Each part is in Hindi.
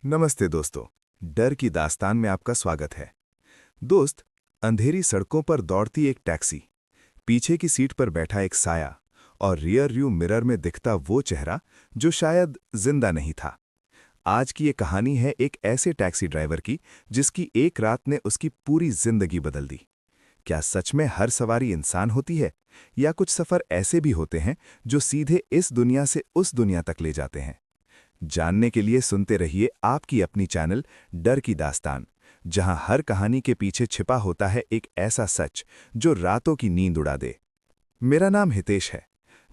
नमस्ते दोस्तों। डर की दास्तान में आपका स्वागत है। दोस्त, अंधेरी सड़कों पर दौड़ती एक टैक्सी, पीछे की सीट पर बैठा एक साया और रियर व्यू मिरर में दिखता वो चेहरा जो शायद जिंदा नहीं था। आज की ये कहानी है एक ऐसे टैक्सी ड्राइवर की जिसकी एक रात ने उसकी पूरी जिंदगी बदल दी। क्या सच में हर सवारी इंसान होती है, या कुछ सफर ऐसे भी होते हैं जो सीधे इस दुनिया से उस दुनिया तक ले जाते हैं? जानने के लिए सुनते रहिए आपकी अपनी चैनल डर की दास्तान, जहां हर कहानी के पीछे छिपा होता है एक ऐसा सच जो रातों की नींद उड़ा दे। मेरा नाम हितेश है।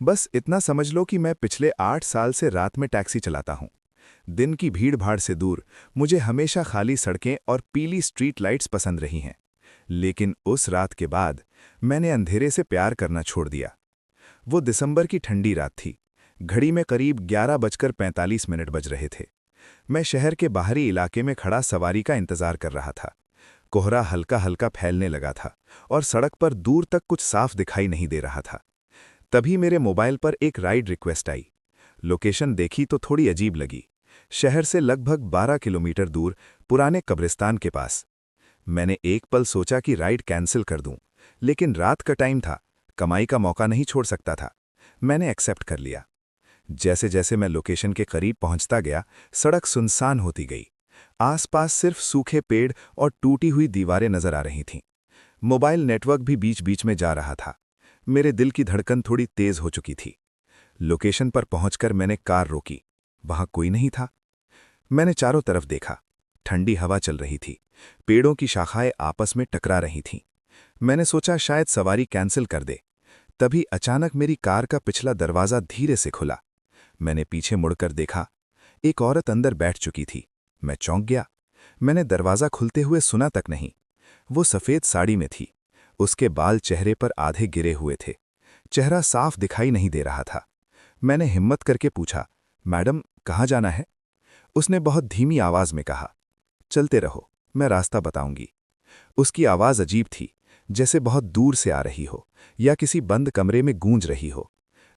बस इतना समझ लो कि मैं पिछले 8 साल से रात में टैक्सी चलाता हूं। दिन की भीड़ भाड़ से दूर मुझे हमेशा खाली सड़कें और पीली स्ट्रीट लाइट्स पसंद रही हैं। लेकिन उस रात के बाद मैंने अंधेरे से प्यार करना छोड़ दिया। वो दिसंबर की ठंडी रात थी। घड़ी में करीब 11:45 बज रहे थे। मैं शहर के बाहरी इलाके में खड़ा सवारी का इंतजार कर रहा था। कोहरा हल्का हल्का फैलने लगा था और सड़क पर दूर तक कुछ साफ दिखाई नहीं दे रहा था। तभी मेरे मोबाइल पर एक राइड रिक्वेस्ट आई। लोकेशन देखी तो थोड़ी अजीब लगी। शहर से लगभग 12 किलोमीटर दूर, पुराने कब्रिस्तान के पास। मैंने एक पल सोचा कि राइड कैंसिल कर दूं, लेकिन रात का टाइम था, कमाई का मौका नहीं छोड़ सकता था। मैंने एक्सेप्ट कर लिया। जैसे जैसे मैं लोकेशन के करीब पहुंचता गया, सड़क सुनसान होती गई। आसपास सिर्फ सूखे पेड़ और टूटी हुई दीवारें नजर आ रही थीं। मोबाइल नेटवर्क भी बीच बीच में जा रहा था। मेरे दिल की धड़कन थोड़ी तेज हो चुकी थी। लोकेशन पर पहुंचकर मैंने कार रोकी। वहां कोई नहीं था। मैंने चारों तरफ देखा। ठंडी हवा चल रही थी। पेड़ों की शाखाएं आपस में टकरा रही थीं। मैंने सोचा शायद सवारी कैंसिल कर दे। तभी अचानक मेरी कार का पिछला दरवाजा धीरे से खुला। मैंने पीछे मुड़कर देखा। एक औरत अंदर बैठ चुकी थी। मैं चौंक गया। मैंने दरवाजा खुलते हुए सुना तक नहीं। वो सफेद साड़ी में थी। उसके बाल चेहरे पर आधे गिरे हुए थे। चेहरा साफ दिखाई नहीं दे रहा था। मैंने हिम्मत करके पूछा, मैडम, कहाँ जाना है? उसने बहुत धीमी आवाज में कहा, चलते रहो, मैं रास्ता बताऊंगी। उसकी आवाज अजीब थी, जैसे बहुत दूर से आ रही हो या किसी बंद कमरे में गूंज रही हो।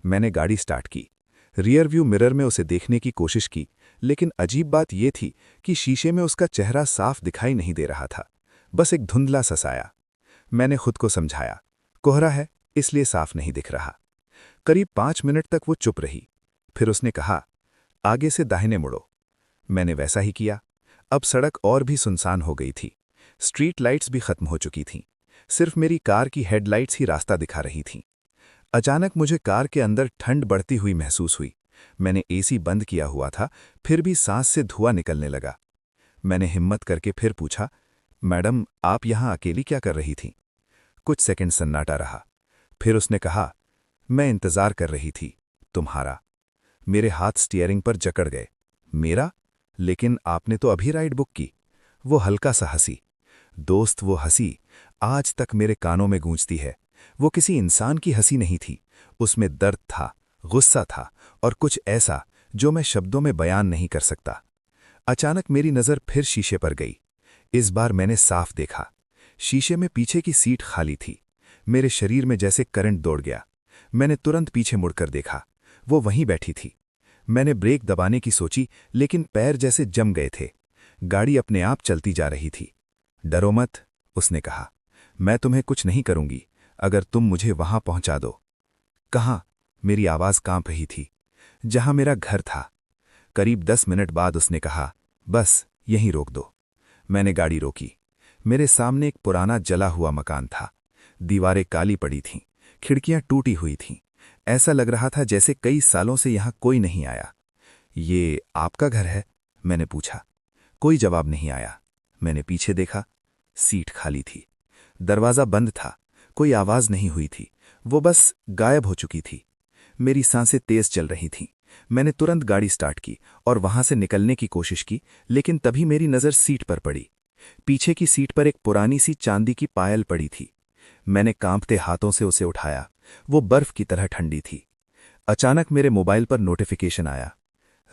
मैंने गाड़ी स्टार्ट की। रियर व्यू मिरर में उसे देखने की कोशिश की, लेकिन अजीब बात यह थी कि शीशे में उसका चेहरा साफ दिखाई नहीं दे रहा था, बस एक धुंधला सा साया। मैंने खुद को समझाया, कोहरा है इसलिए साफ नहीं दिख रहा। करीब 5 मिनट तक वो चुप रही। फिर उसने कहा, आगे से दाहिने मुड़ो। मैंने वैसा ही किया। अब सड़क और भी सुनसान हो गई थी। स्ट्रीट लाइट्स भी खत्म हो चुकी थीं। सिर्फ मेरी कार की हेडलाइट्स ही रास्ता दिखा रही थीं। अचानक मुझे कार के अंदर ठंड बढ़ती हुई महसूस हुई। मैंने एसी बंद किया हुआ था, फिर भी सांस से धुआं निकलने लगा। मैंने हिम्मत करके फिर पूछा, मैडम, आप यहां अकेली क्या कर रही थीं? कुछ सेकंड सन्नाटा रहा। फिर उसने कहा, मैं इंतजार कर रही थी, तुम्हारा। मेरे हाथ स्टीयरिंग पर जकड़ गए। मेरा? लेकिन आपने तो अभी राइड बुक की। वो हल्का सा हंसी। दोस्त, वो हंसी आज तक मेरे कानों में गूंजती है। वो किसी इंसान की हंसी नहीं थी। उसमें दर्द था, गुस्सा था और कुछ ऐसा जो मैं शब्दों में बयान नहीं कर सकता। अचानक मेरी नज़र फिर शीशे पर गई। इस बार मैंने साफ देखा। शीशे में पीछे की सीट खाली थी। मेरे शरीर में जैसे करंट दौड़ गया। मैंने तुरंत पीछे मुड़कर देखा। वो वहीं बैठी थी। मैंने ब्रेक दबाने की सोची, लेकिन पैर जैसे जम गए थे। गाड़ी अपने आप चलती जा रही थी। डरो मत, उसने कहा, मैं तुम्हें कुछ नहीं करूंगी अगर तुम मुझे वहां पहुंचा दो। कहाँ? मेरी आवाज कांप रही थी। जहां मेरा घर था। करीब 10 मिनट बाद उसने कहा, बस यहीं रोक दो। मैंने गाड़ी रोकी। मेरे सामने एक पुराना जला हुआ मकान था। दीवारें काली पड़ी थीं, खिड़कियां टूटी हुई थीं। ऐसा लग रहा था जैसे कई सालों से यहां कोई नहीं आया। ये आपका घर है? मैंने पूछा। कोई जवाब नहीं आया। मैंने पीछे देखा। सीट खाली थी। दरवाजा बंद था। कोई आवाज नहीं हुई थी। वो बस गायब हो चुकी थी। मेरी सांसें तेज चल रही थीं। मैंने तुरंत गाड़ी स्टार्ट की और वहां से निकलने की कोशिश की, लेकिन तभी मेरी नज़र सीट पर पड़ी। पीछे की सीट पर एक पुरानी सी चांदी की पायल पड़ी थी। मैंने कांपते हाथों से उसे उठाया। वो बर्फ की तरह ठंडी थी। अचानक मेरे मोबाइल पर नोटिफिकेशन आया,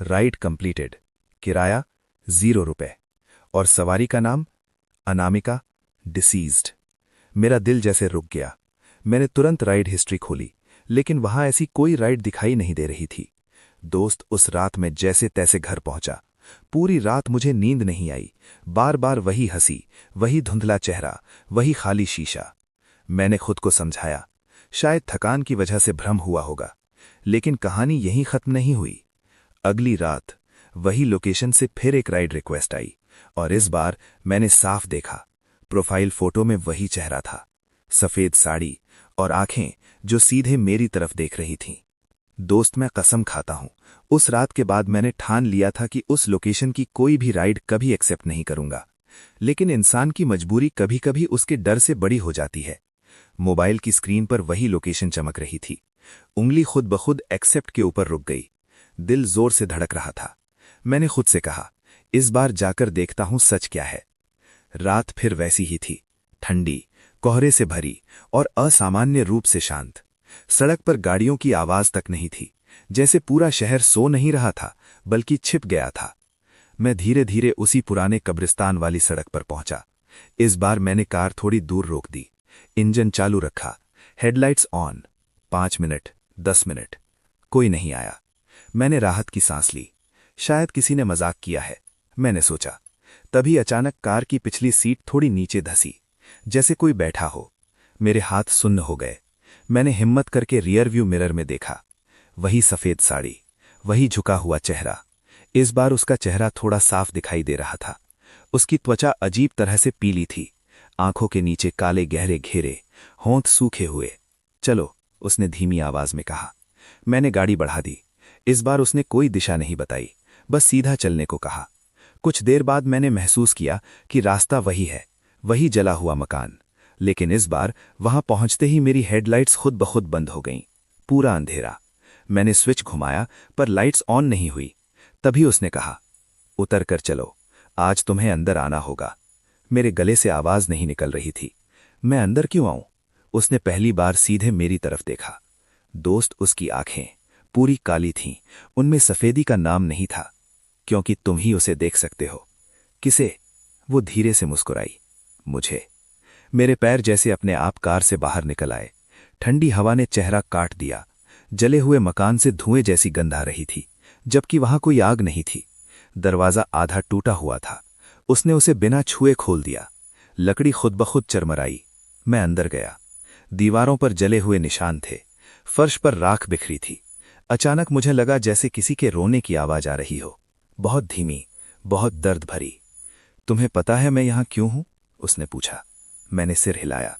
राइड कंप्लीटेड, किराया ₹0 और सवारी का नाम अनामिका, डिसीज्ड। मेरा दिल जैसे रुक गया। मैंने तुरंत राइड हिस्ट्री खोली, लेकिन वहां ऐसी कोई राइड दिखाई नहीं दे रही थी। दोस्त, उस रात में जैसे तैसे घर पहुंचा। पूरी रात मुझे नींद नहीं आई। बार बार वही हंसी, वही धुंधला चेहरा, वही खाली शीशा। मैंने खुद को समझाया, शायद थकान की वजह से भ्रम हुआ होगा। लेकिन कहानी यहीं खत्म नहीं हुई। अगली रात वही लोकेशन से फिर एक राइड रिक्वेस्ट आई, और इस बार मैंने साफ देखा। प्रोफाइल फोटो में वही चेहरा था, सफेद साड़ी और आंखें जो सीधे मेरी तरफ देख रही थीं। दोस्त, मैं कसम खाता हूं, उस रात के बाद मैंने ठान लिया था कि उस लोकेशन की कोई भी राइड कभी एक्सेप्ट नहीं करूंगा। लेकिन इंसान की मजबूरी कभी कभी उसके डर से बड़ी हो जाती है। मोबाइल की स्क्रीन पर वही लोकेशन चमक रही थी। उंगली खुद ब खुद एक्सेप्ट के ऊपर रुक गई। दिल जोर से धड़क रहा था। मैंने खुद से कहा, इस बार जाकर देखता हूं सच क्या है। रात फिर वैसी ही थी, ठंडी, कोहरे से भरी और असामान्य रूप से शांत। सड़क पर गाड़ियों की आवाज तक नहीं थी, जैसे पूरा शहर सो नहीं रहा था बल्कि छिप गया था। मैं धीरे धीरे उसी पुराने कब्रिस्तान वाली सड़क पर पहुंचा। इस बार मैंने कार थोड़ी दूर रोक दी, इंजन चालू रखा, हेडलाइट्स ऑन। 5 मिनट, 10 मिनट, कोई नहीं आया। मैंने राहत की सांस ली। शायद किसी ने मजाक किया है, मैंने सोचा। तभी अचानक कार की पिछली सीट थोड़ी नीचे धसी, जैसे कोई बैठा हो। मेरे हाथ सुन्न हो गए। मैंने हिम्मत करके रियर व्यू मिरर में देखा। वही सफेद साड़ी, वही झुका हुआ चेहरा। इस बार उसका चेहरा थोड़ा साफ दिखाई दे रहा था। उसकी त्वचा अजीब तरह से पीली थी, आंखों के नीचे काले गहरे घेरे, होंठ सूखे हुए। चलो, उसने धीमी आवाज में कहा। मैंने गाड़ी बढ़ा दी। इस बार उसने कोई दिशा नहीं बताई, बस सीधा चलने को कहा। कुछ देर बाद मैंने महसूस किया कि रास्ता वही है, वही जला हुआ मकान। लेकिन इस बार वहां पहुंचते ही मेरी हेडलाइट्स खुद ब खुद बंद हो गईं। पूरा अंधेरा। मैंने स्विच घुमाया पर लाइट्स ऑन नहीं हुई। तभी उसने कहा, उतर कर चलो, आज तुम्हें अंदर आना होगा। मेरे गले से आवाज नहीं निकल रही थी। मैं अंदर क्यों आऊं? उसने पहली बार सीधे मेरी तरफ देखा। दोस्त, उसकी आंखें पूरी काली थीं, उनमें सफेदी का नाम नहीं था। क्योंकि तुम ही उसे देख सकते हो। किसे? वो धीरे से मुस्कुराई। मुझे। मेरे पैर जैसे अपने आप कार से बाहर निकल आए। ठंडी हवा ने चेहरा काट दिया। जले हुए मकान से धुएं जैसी गंध आ रही थी, जबकि वहां कोई आग नहीं थी। दरवाजा आधा टूटा हुआ था। उसने उसे बिना छुए खोल दिया। लकड़ी खुद ब खुद चरमराई। मैं अंदर गया। दीवारों पर जले हुए निशान थे, फर्श पर राख बिखरी थी। अचानक मुझे लगा जैसे किसी के रोने की आवाज आ रही हो, बहुत धीमी, बहुत दर्द भरी। तुम्हें पता है मैं यहां क्यों हूं? उसने पूछा। मैंने सिर हिलाया।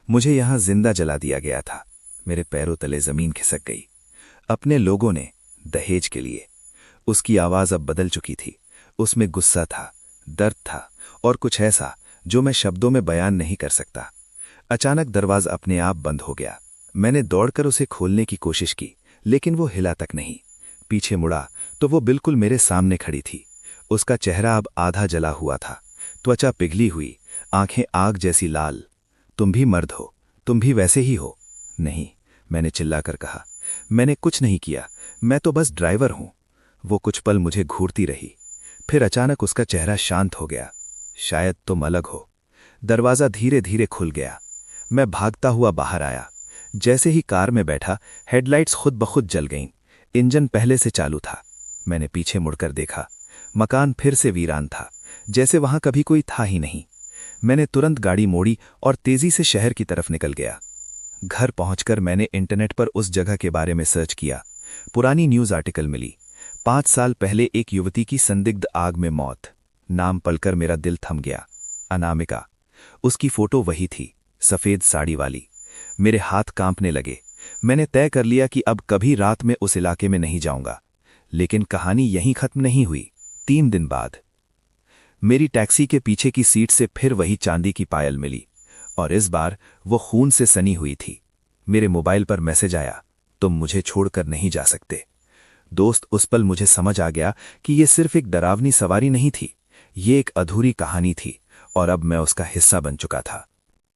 मुझे यहां जिंदा जला दिया गया था। मेरे पैरों तले जमीन खिसक गई। अपने लोगों ने, दहेज के लिए। उसकी आवाज अब बदल चुकी थी। उसमें गुस्सा था, दर्द था और कुछ ऐसा जो मैं शब्दों में बयान नहीं कर सकता। अचानक दरवाजा अपने आप बंद हो गया। मैंने दौड़कर उसे खोलने की कोशिश की, लेकिन वो हिला तक नहीं। पीछे मुड़ा तो वो बिल्कुल मेरे सामने खड़ी थी। उसका चेहरा अब आधा जला हुआ था, त्वचा पिघली हुई, आंखें आग जैसी लाल। तुम भी मर्द हो, तुम भी वैसे ही हो। नहीं, मैंने चिल्लाकर कहा। मैंने कुछ नहीं किया, मैं तो बस ड्राइवर हूं। वो कुछ पल मुझे घूरती रही, फिर अचानक उसका चेहरा शांत हो गया। शायद तुम अलग हो। दरवाजा धीरे धीरे खुल गया। मैं भागता हुआ बाहर आया। जैसे ही कार में बैठा, हेडलाइट्स खुद ब खुद जल गईं। इंजन पहले से चालू था। मैंने पीछे मुड़कर देखा। मकान फिर से वीरान था, जैसे वहां कभी कोई था ही नहीं। मैंने तुरंत गाड़ी मोड़ी और तेजी से शहर की तरफ निकल गया। घर पहुंचकर मैंने इंटरनेट पर उस जगह के बारे में सर्च किया। पुरानी न्यूज आर्टिकल मिली। 5 साल पहले एक युवती की संदिग्ध आग में मौत। नाम पढ़कर मेरा दिल थम गया। अनामिका। उसकी फोटो वही थी, सफेद साड़ी वाली। मेरे हाथ कांपने लगे। मैंने तय कर लिया कि अब कभी रात में उस इलाके में नहीं जाऊंगा। लेकिन कहानी यहीं खत्म नहीं हुई। 3 दिन बाद मेरी टैक्सी के पीछे की सीट से फिर वही चांदी की पायल मिली, और इस बार वो खून से सनी हुई थी। मेरे मोबाइल पर मैसेज आया, तुम मुझे छोड़कर नहीं जा सकते। दोस्त, उस पल मुझे समझ आ गया कि ये सिर्फ एक डरावनी सवारी नहीं थी, ये एक अधूरी कहानी थी, और अब मैं उसका हिस्सा बन चुका था।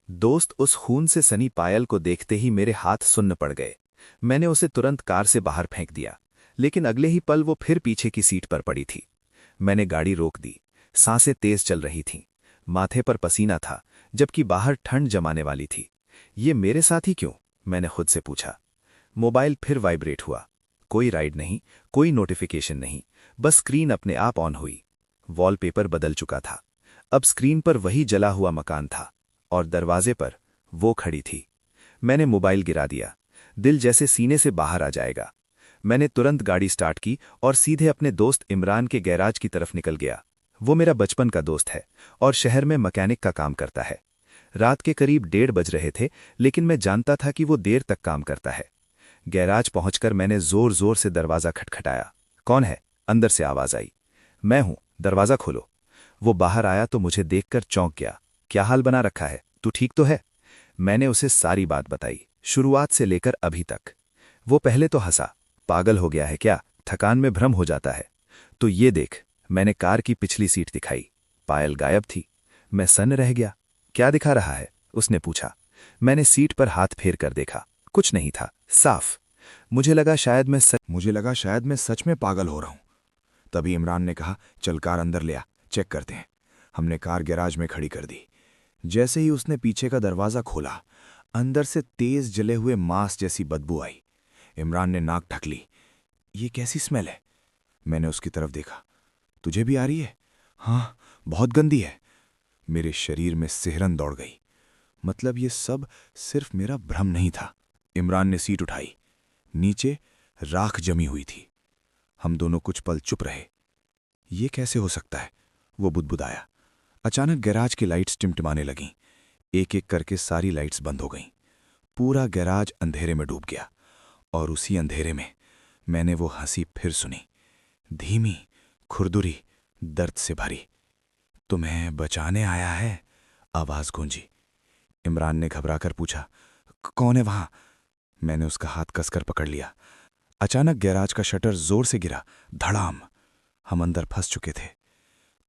दोस्त, उस खून से सनी पायल को देखते ही मेरे हाथ सुन्न पड़ गए। मैंने उसे तुरंत कार से बाहर फेंक दिया, लेकिन अगले ही पल वो फिर पीछे की सीट पर पड़ी थी। मैंने गाड़ी रोक दी। सांसें तेज चल रही थीं। माथे पर पसीना था, जबकि बाहर ठंड जमाने वाली थी। ये मेरे साथ ही क्यों? मैंने खुद से पूछा। मोबाइल फिर वाइब्रेट हुआ। कोई राइड नहीं, कोई नोटिफिकेशन नहीं, बस स्क्रीन अपने आप ऑन हुई। वॉलपेपर बदल चुका था। अब स्क्रीन पर वही जला हुआ मकान था और दरवाजे पर वो खड़ी थी। मैंने मोबाइल गिरा दिया। दिल जैसे सीने से बाहर आ जाएगा। मैंने तुरंत गाड़ी स्टार्ट की और सीधे अपने दोस्त इमरान के गैराज की तरफ निकल गया। वो मेरा बचपन का दोस्त है और शहर में मैकेनिक का काम करता है। रात के करीब 1:30 बज रहे थे, लेकिन मैं जानता था कि वो देर तक काम करता है। गैराज पहुंचकर मैंने जोर जोर से दरवाज़ा खटखटाया। कौन है? अंदर से आवाज़ आई। मैं हूं, दरवाज़ा खोलो। वो बाहर आया तो मुझे देखकर चौंक गया। क्या हाल बना रखा है? तू ठीक तो है? मैंने उसे सारी बात बताई, शुरुआत से लेकर अभी तक। वो पहले तो हंसा। पागल हो गया है क्या? थकान में भ्रम हो जाता है। तो ये देख, मैंने कार की पिछली सीट दिखाई। पायल गायब थी। मैं सन्न रह गया। क्या दिखा रहा है? उसने पूछा। मैंने सीट पर हाथ फेर कर देखा। कुछ नहीं था, साफ। मुझे लगा शायद मैं सच में पागल हो रहा हूं। तभी इमरान ने कहा, चल कार अंदर ले आ, चेक करते हैं। हमने कार गैराज में खड़ी कर दी। जैसे ही उसने पीछे का दरवाज़ा खोला, अंदर से तेज जले हुए मांस जैसी बदबू आई। इमरान ने नाक ढक ली। ये कैसी स्मेल है? मैंने उसकी तरफ देखा। तुझे भी आ रही है? हाँ, बहुत गंदी है। मेरे शरीर में सिहरन दौड़ गई। मतलब ये सब सिर्फ मेरा भ्रम नहीं था। इमरान ने सीट उठाई। नीचे राख जमी हुई थी। हम दोनों कुछ पल चुप रहे। ये कैसे हो सकता है? वो बुदबुदाया। अचानक गैराज की लाइट्स टिमटिमाने लगीं। एक एक करके सारी लाइट्स बंद हो गईं। पूरा गैराज अंधेरे में डूब गया। और उसी अंधेरे में मैंने वो हंसी फिर सुनी, धीमी, खुरदुरी, दर्द से भरी। तुम्हें बचाने आया है? आवाज गूंजी। इमरान ने घबराकर पूछा, कौन है वहां? मैंने उसका हाथ कसकर पकड़ लिया। अचानक गैराज का शटर जोर से गिरा। धड़ाम। हम अंदर फंस चुके थे।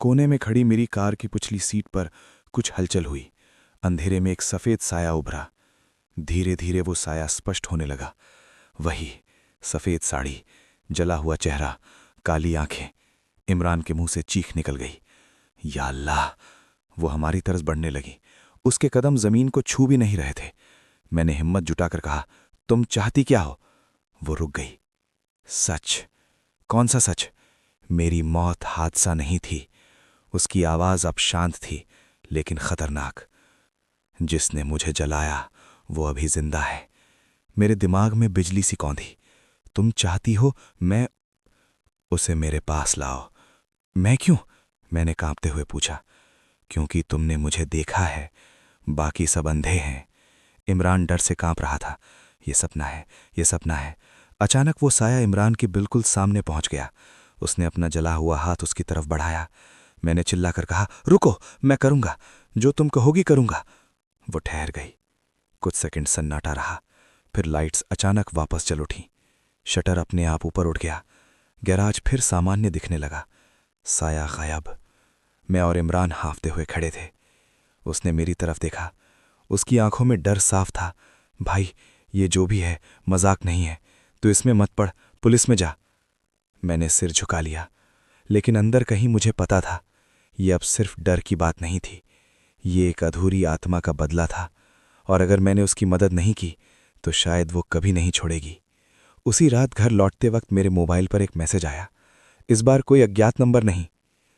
कोने में खड़ी मेरी कार की पिछली सीट पर कुछ हलचल हुई। अंधेरे में एक सफेद साया उभरा। धीरे धीरे वो साया स्पष्ट होने लगा। वही सफेद साड़ी, जला हुआ चेहरा, काली आंखें। इमरान के मुंह से चीख निकल गई। या अल्लाह! वो हमारी तरफ बढ़ने लगी। उसके कदम जमीन को छू भी नहीं रहे थे। मैंने हिम्मत जुटाकर कहा, तुम चाहती क्या हो? वो रुक गई। सच? कौन सा सच? मेरी मौत हादसा नहीं थी। उसकी आवाज अब शांत थी, लेकिन खतरनाक। जिसने मुझे जलाया वो अभी जिंदा है। मेरे दिमाग में बिजली सी कौंधी। तुम चाहती हो मैं उसे मेरे पास लाओ? मैं क्यों? मैंने कांपते हुए पूछा। क्योंकि तुमने मुझे देखा है, बाकी सब अंधे हैं। इमरान डर से कांप रहा था। ये सपना है, ये सपना है। अचानक वो साया इमरान के बिल्कुल सामने पहुंच गया। उसने अपना जला हुआ हाथ उसकी तरफ बढ़ाया। मैंने चिल्लाकर कहा, रुको, मैं करूंगा, जो तुम कहोगी करूंगा। वो ठहर गई। कुछ सेकंड सन्नाटा रहा। फिर लाइट्स अचानक वापस चल उठी। शटर अपने आप ऊपर उठ गया। गैराज फिर सामान्य दिखने लगा। साया गायब। मैं और इमरान हांफते हुए खड़े थे। उसने मेरी तरफ देखा। उसकी आंखों में डर साफ था। भाई, ये जो भी है मजाक नहीं है। तो इसमें मत पड़, पुलिस में जा। मैंने सिर झुका लिया, लेकिन अंदर कहीं मुझे पता था ये अब सिर्फ डर की बात नहीं थी। ये एक अधूरी आत्मा का बदला था, और अगर मैंने उसकी मदद नहीं की तो शायद वो कभी नहीं छोड़ेगी। उसी रात घर लौटते वक्त मेरे मोबाइल पर एक मैसेज आया। इस बार कोई अज्ञात नंबर नहीं,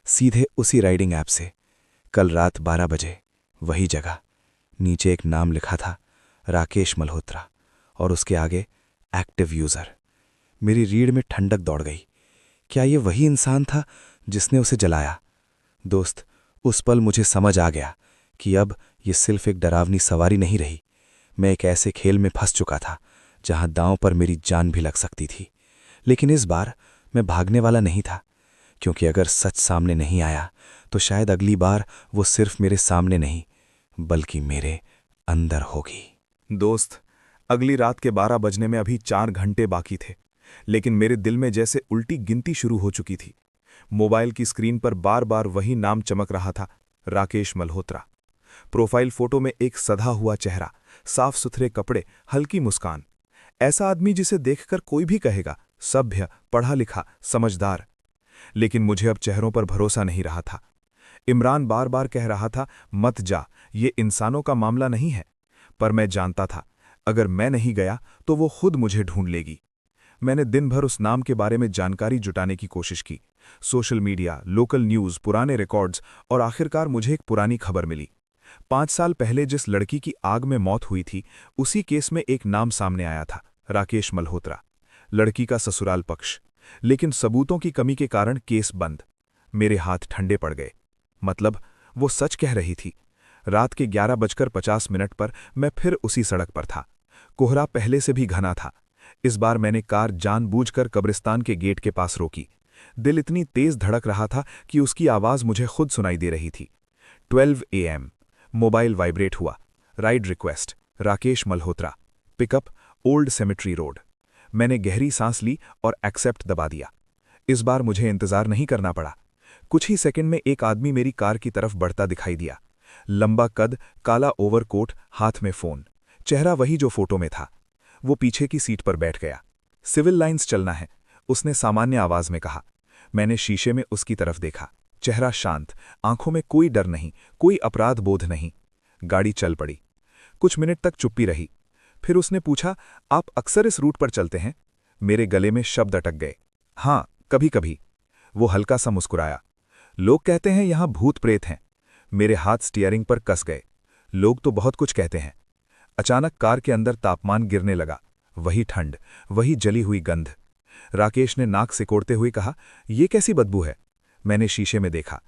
सीधे उसी राइडिंग ऐप से। कल रात 12 बजे, वही जगह। नीचे एक नाम लिखा था, राकेश मल्होत्रा, और उसके आगे एक्टिव यूजर। मेरी रीढ़ में ठंडक दौड़ गई। क्या ये वही इंसान था जिसने उसे जलाया? दोस्त, उस पल मुझे समझ आ गया कि अब ये सिर्फ एक डरावनी सवारी नहीं रही। मैं एक ऐसे खेल में फंस चुका था जहां दांव पर मेरी जान भी लग सकती थी। लेकिन इस बार मैं भागने वाला नहीं था, क्योंकि अगर सच सामने नहीं आया तो शायद अगली बार वो सिर्फ मेरे सामने नहीं, बल्कि मेरे अंदर होगी। दोस्त, अगली रात के 12 बजने में अभी 4 घंटे बाकी थे, लेकिन मेरे दिल में जैसे उल्टी गिनती शुरू हो चुकी थी। मोबाइल की स्क्रीन पर बार बार वही नाम चमक रहा था, राकेश मल्होत्रा। प्रोफाइल फोटो में एक सधा हुआ चेहरा, साफ सुथरे कपड़े, हल्की मुस्कान। ऐसा आदमी जिसे देखकर कोई भी कहेगा सभ्य, पढ़ा लिखा, समझदार। लेकिन मुझे अब चेहरों पर भरोसा नहीं रहा था। इमरान बार बार कह रहा था, मत जा, ये इंसानों का मामला नहीं है। पर मैं जानता था, अगर मैं नहीं गया तो वो खुद मुझे ढूंढ लेगी। मैंने दिन भर उस नाम के बारे में जानकारी जुटाने की कोशिश की। सोशल मीडिया, लोकल न्यूज़, पुराने रिकॉर्ड्स और आखिरकार मुझे एक पुरानी खबर मिली। 5 साल पहले जिस लड़की की आग में मौत हुई थी, उसी केस में एक नाम सामने आया था, राकेश मल्होत्रा। लड़की का ससुराल पक्ष। लेकिन सबूतों की कमी के कारण केस बंद। मेरे हाथ ठंडे पड़ गए। मतलब वो सच कह रही थी। रात के 11:50 पर मैं फिर उसी सड़क पर था। कोहरा पहले से भी घना था। इस बार मैंने कार जानबूझकर कब्रिस्तान के गेट के पास रोकी। दिल इतनी तेज धड़क रहा था कि उसकी आवाज़ मुझे खुद सुनाई दे रही थी। 12 AM। मोबाइल वाइब्रेट हुआ। Ride request, Rakesh Malhotra, pickup, old cemetery road. मैंने गहरी सांस ली और एक्सेप्ट दबा दिया। इस बार मुझे इंतजार नहीं करना पड़ा। कुछ ही सेकंड में एक आदमी मेरी कार की तरफ बढ़ता दिखाई दिया। लंबा कद, काला ओवरकोट, हाथ में फोन। चेहरा वही जो फोटो में था। वो पीछे की सीट पर बैठ गया। सिविल लाइंस चलना है, उसने सामान्य आवाज में कहा। मैंने शीशे में उसकी तरफ देखा। चेहरा शांत, आंखों में कोई डर नहीं, कोई अपराध बोध नहीं। गाड़ी चल पड़ी। कुछ मिनट तक चुप्पी रही। फिर उसने पूछा, आप अक्सर इस रूट पर चलते हैं? मेरे गले में शब्द अटक गए। हाँ, कभी कभी। वो हल्का सा मुस्कुराया। लोग कहते हैं यहां भूत प्रेत हैं। मेरे हाथ स्टीयरिंग पर कस गए। लोग तो बहुत कुछ कहते हैं। अचानक कार के अंदर तापमान गिरने लगा। वही ठंड, वही जली हुई गंध। राकेश ने नाक सिकोड़ते हुए कहा, ये कैसी बदबू है? मैंने शीशे में देखा।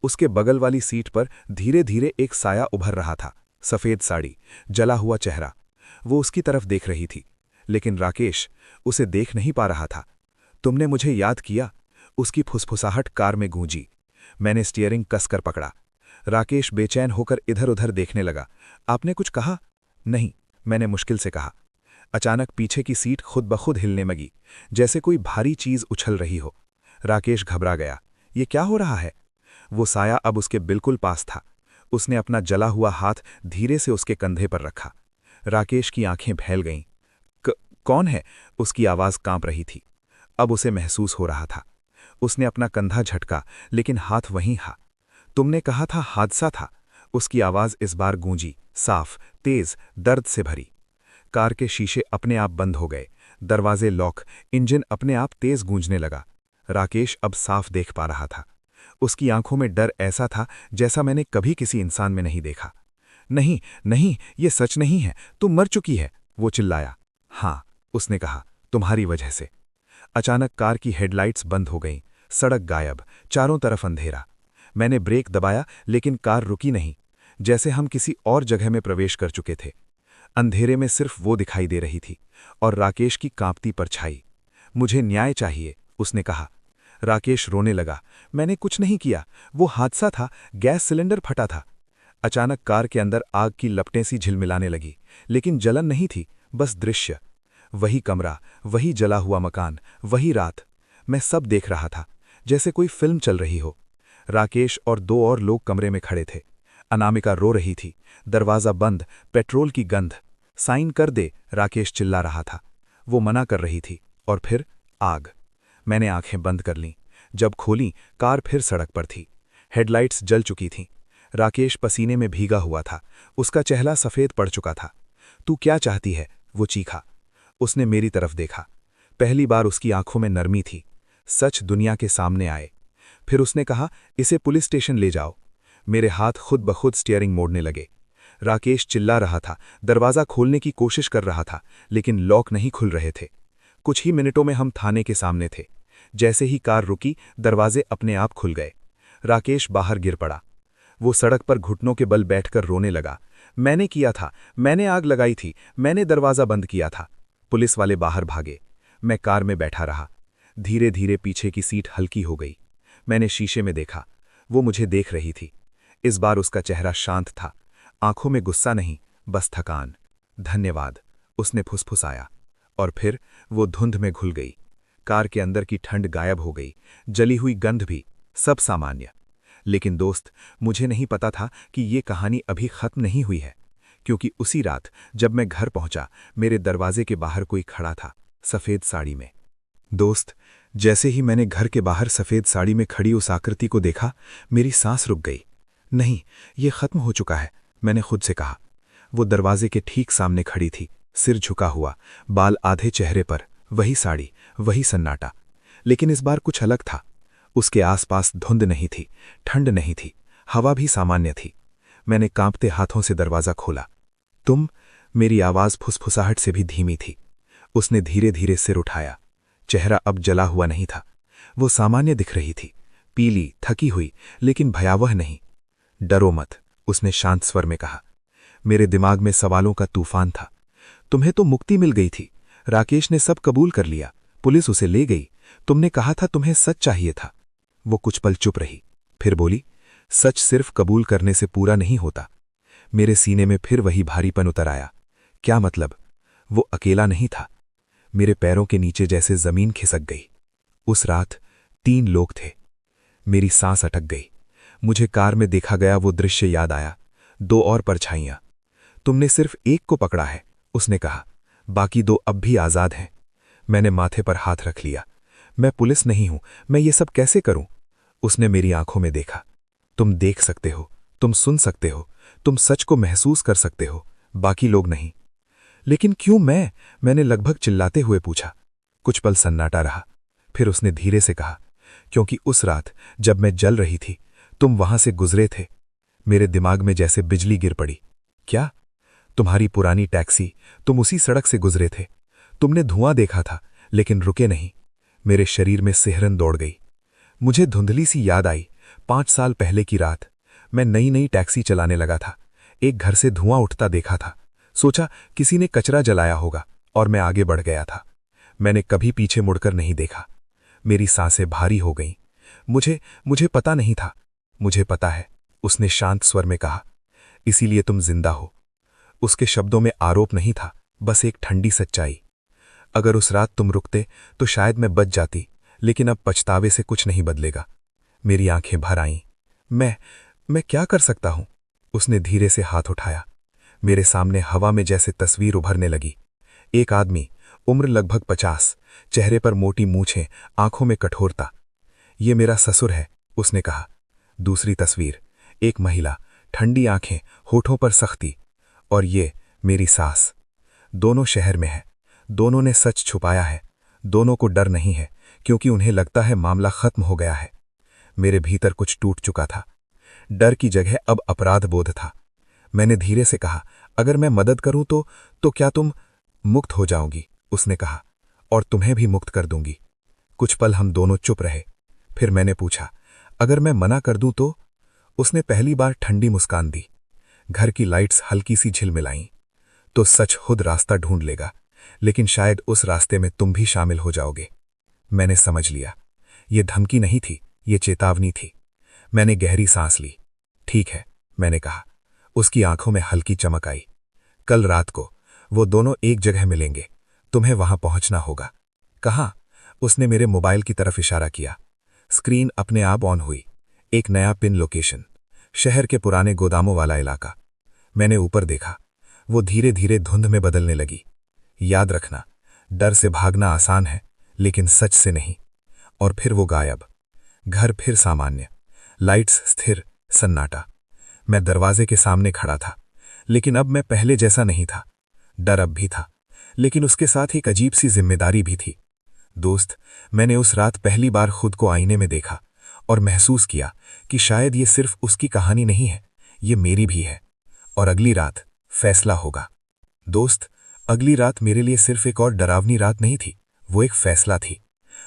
उसके बगल वाली सीट पर धीरे धीरे एक साया उभर रहा था। सफेद साड़ी, जला हुआ चेहरा। वो उसकी तरफ देख रही थी, लेकिन राकेश उसे देख नहीं पा रहा था। तुमने मुझे याद किया? उसकी फुसफुसाहट कार में गूंजी। मैंने स्टीयरिंग कसकर पकड़ा। राकेश बेचैन होकर इधर उधर देखने लगा। आपने कुछ कहा? नहीं, मैंने मुश्किल से कहा। अचानक पीछे की सीट खुद ब खुद हिलने लगी, जैसे कोई भारी चीज उछल रही हो। राकेश घबरा गया। ये क्या हो रहा है? वो साया अब उसके बिल्कुल पास था। उसने अपना जला हुआ हाथ धीरे से उसके कंधे पर रखा। राकेश की आंखें फैल गईं। कौन है? उसकी आवाज कांप रही थी। अब उसे महसूस हो रहा था। उसने अपना कंधा झटका, लेकिन हाथ वहीं था। तुमने कहा था हादसा था। उसकी आवाज इस बार गूंजी, साफ, तेज, दर्द से भरी। कार के शीशे अपने आप बंद हो गए। दरवाजे लॉक, इंजन अपने आप तेज गूंजने लगा। राकेश अब साफ देख पा रहा था। उसकी आंखों में डर ऐसा था जैसा मैंने कभी किसी इंसान में नहीं देखा। नहीं नहीं, ये सच नहीं है, तुम मर चुकी है, वो चिल्लाया। हाँ, उसने कहा, तुम्हारी वजह से। अचानक कार की हेडलाइट्स बंद हो गईं। सड़क गायब, चारों तरफ अंधेरा। मैंने ब्रेक दबाया, लेकिन कार रुकी नहीं, जैसे हम किसी और जगह में प्रवेश कर चुके थे। अंधेरे में सिर्फ वो दिखाई दे रही थी और राकेश की कांपती परछाई। मुझे न्याय चाहिए, उसने कहा। राकेश रोने लगा। मैंने कुछ नहीं किया, वो हादसा था, गैस सिलेंडर फटा था। अचानक कार के अंदर आग की लपटें सी झिलमिलाने लगी, लेकिन जलन नहीं थी, बस दृश्य। वही कमरा, वही जला हुआ मकान, वही रात। मैं सब देख रहा था, जैसे कोई फिल्म चल रही हो। राकेश और 2 और लोग कमरे में खड़े थे। अनामिका रो रही थी। दरवाज़ा बंद, पेट्रोल की गंध। साइन कर दे, राकेश चिल्ला रहा था। वो मना कर रही थी। और फिर आग। मैंने आंखें बंद कर लीं। जब खोलीं, कार फिर सड़क पर थी। हेडलाइट्स जल चुकी थीं। राकेश पसीने में भीगा हुआ था। उसका चेहरा सफ़ेद पड़ चुका था। तू क्या चाहती है? वो चीखा। उसने मेरी तरफ देखा। पहली बार उसकी आंखों में नरमी थी। सच दुनिया के सामने आए। फिर उसने कहा, इसे पुलिस स्टेशन ले जाओ। मेरे हाथ खुद ब खुद स्टीयरिंग मोड़ने लगे। राकेश चिल्ला रहा था, दरवाज़ा खोलने की कोशिश कर रहा था, लेकिन लॉक नहीं खुल रहे थे। कुछ ही मिनटों में हम थाने के सामने थे। जैसे ही कार रुकी, दरवाजे अपने आप खुल गए। राकेश बाहर गिर पड़ा। वो सड़क पर घुटनों के बल बैठकर रोने लगा। मैंने किया था, मैंने आग लगाई थी, मैंने दरवाज़ा बंद किया था। पुलिस वाले बाहर भागे। मैं कार में बैठा रहा। धीरे धीरे पीछे की सीट हल्की हो गई। मैंने शीशे में देखा। वो मुझे देख रही थी। इस बार उसका चेहरा शांत था, आंखों में गुस्सा नहीं, बस थकान। धन्यवाद, उसने फुसफुसाया। और फिर वो धुंध में घुल गई। कार के अंदर की ठंड गायब हो गई, जली हुई गंध भी, सब सामान्य। लेकिन दोस्त, मुझे नहीं पता था कि ये कहानी अभी खत्म नहीं हुई है, क्योंकि उसी रात जब मैं घर पहुंचा, मेरे दरवाजे के बाहर कोई खड़ा था, सफ़ेद साड़ी में। दोस्त, जैसे ही मैंने घर के बाहर सफ़ेद साड़ी में खड़ी उस आकृति को देखा, मेरी सांस रुक गई। नहीं, ये खत्म हो चुका है, मैंने खुद से कहा। वो दरवाजे के ठीक सामने खड़ी थी, सिर झुका हुआ, बाल आधे चेहरे पर, वही साड़ी, वही सन्नाटा। लेकिन इस बार कुछ अलग था। उसके आसपास धुंध नहीं थी, ठंड नहीं थी, हवा भी सामान्य थी। मैंने कांपते हाथों से दरवाजा खोला। तुम? मेरी आवाज फुसफुसाहट से भी धीमी थी। उसने धीरे धीरे सिर उठाया। चेहरा अब जला हुआ नहीं था। वो सामान्य दिख रही थी, पीली, थकी हुई, लेकिन भयावह नहीं। डरो मत, उसने शांत स्वर में कहा। मेरे दिमाग में सवालों का तूफान था। तुम्हें तो मुक्ति मिल गई थी, राकेश ने सब कबूल कर लिया, पुलिस उसे ले गई, तुमने कहा था तुम्हें सच चाहिए था। वो कुछ पल चुप रही, फिर बोली, सच सिर्फ कबूल करने से पूरा नहीं होता। मेरे सीने में फिर वही भारीपन उतर आया। क्या मतलब? वो अकेला नहीं था। मेरे पैरों के नीचे जैसे जमीन खिसक गई। उस रात 3 लोग थे। मेरी सांस अटक गई। मुझे कार में देखा गया वो दृश्य याद आया। 2 और परछाइयां। तुमने सिर्फ एक को पकड़ा है, उसने कहा, बाकी 2 अब भी आजाद हैं। मैंने माथे पर हाथ रख लिया। मैं पुलिस नहीं हूं, मैं ये सब कैसे करूं? उसने मेरी आंखों में देखा। तुम देख सकते हो, तुम सुन सकते हो, तुम सच को महसूस कर सकते हो, बाकी लोग नहीं। लेकिन क्यों मैं? मैंने लगभग चिल्लाते हुए पूछा। कुछ पल सन्नाटा रहा। फिर उसने धीरे से कहा, क्योंकि उस रात जब मैं जल रही थी, तुम वहां से गुजरे थे। मेरे दिमाग में जैसे बिजली गिर पड़ी। क्या? तुम्हारी पुरानी टैक्सी, तुम उसी सड़क से गुजरे थे। तुमने धुआं देखा था, लेकिन रुके नहीं। मेरे शरीर में सिहरन दौड़ गई। मुझे धुंधली सी याद आई, 5 साल पहले की रात। मैं नई नई टैक्सी चलाने लगा था। एक घर से धुआं उठता देखा था। सोचा किसी ने कचरा जलाया होगा, और मैं आगे बढ़ गया था। मैंने कभी पीछे मुड़कर नहीं देखा। मेरी सांसें भारी हो गईं। मुझे पता नहीं था। मुझे पता है, उसने शांत स्वर में कहा, इसीलिए तुम जिंदा हो। उसके शब्दों में आरोप नहीं था, बस एक ठंडी सच्चाई। अगर उस रात तुम रुकते तो शायद मैं बच जाती, लेकिन अब पछतावे से कुछ नहीं बदलेगा। मेरी आंखें भर आईं। मैं क्या कर सकता हूं? उसने धीरे से हाथ उठाया। मेरे सामने हवा में जैसे तस्वीर उभरने लगी। एक आदमी, उम्र लगभग 50, चेहरे पर मोटी मूछें, आंखों में कठोरता। ये मेरा ससुर है, उसने कहा। दूसरी तस्वीर, एक महिला, ठंडी आंखें, होठों पर सख्ती। और ये मेरी सास। दोनों शहर में है। दोनों ने सच छुपाया है। दोनों को डर नहीं है, क्योंकि उन्हें लगता है मामला खत्म हो गया है। मेरे भीतर कुछ टूट चुका था। डर की जगह अब अपराध बोध था। मैंने धीरे से कहा, अगर मैं मदद करूं तो क्या तुम? मुक्त हो जाओगी, उसने कहा, और तुम्हें भी मुक्त कर दूंगी। कुछ पल हम दोनों चुप रहे। फिर मैंने पूछा, अगर मैं मना कर दूं तो? उसने पहली बार ठंडी मुस्कान दी। घर की लाइट्स हल्की सी झिलमिलाईं। तो सच खुद रास्ता ढूंढ लेगा, लेकिन शायद उस रास्ते में तुम भी शामिल हो जाओगे। मैंने समझ लिया। ये धमकी नहीं थी, ये चेतावनी थी। मैंने गहरी सांस ली। ठीक है, मैंने कहा। उसकी आंखों में हल्की चमक आई। कल रात को वो दोनों एक जगह मिलेंगे। तुम्हें वहां पहुंचना होगा। कहां? उसने मेरे मोबाइल की तरफ इशारा किया। स्क्रीन अपने आप ऑन हुई। एक नया पिन लोकेशन, शहर के पुराने गोदामों वाला इलाका। मैंने ऊपर देखा। वो धीरे धीरे धुंध में बदलने लगी। याद रखना, डर से भागना आसान है, लेकिन सच से नहीं। और फिर वो गायब। घर फिर सामान्य, लाइट्स स्थिर, सन्नाटा। मैं दरवाजे के सामने खड़ा था, लेकिन अब मैं पहले जैसा नहीं था। डर अब भी था, लेकिन उसके साथ एक अजीब सी जिम्मेदारी भी थी। दोस्त, मैंने उस रात पहली बार खुद को आईने में देखा और महसूस किया कि शायद ये सिर्फ उसकी कहानी नहीं है, ये मेरी भी है। और अगली रात फैसला होगा। दोस्त, अगली रात मेरे लिए सिर्फ एक और डरावनी रात नहीं थी, वो एक फैसला थी।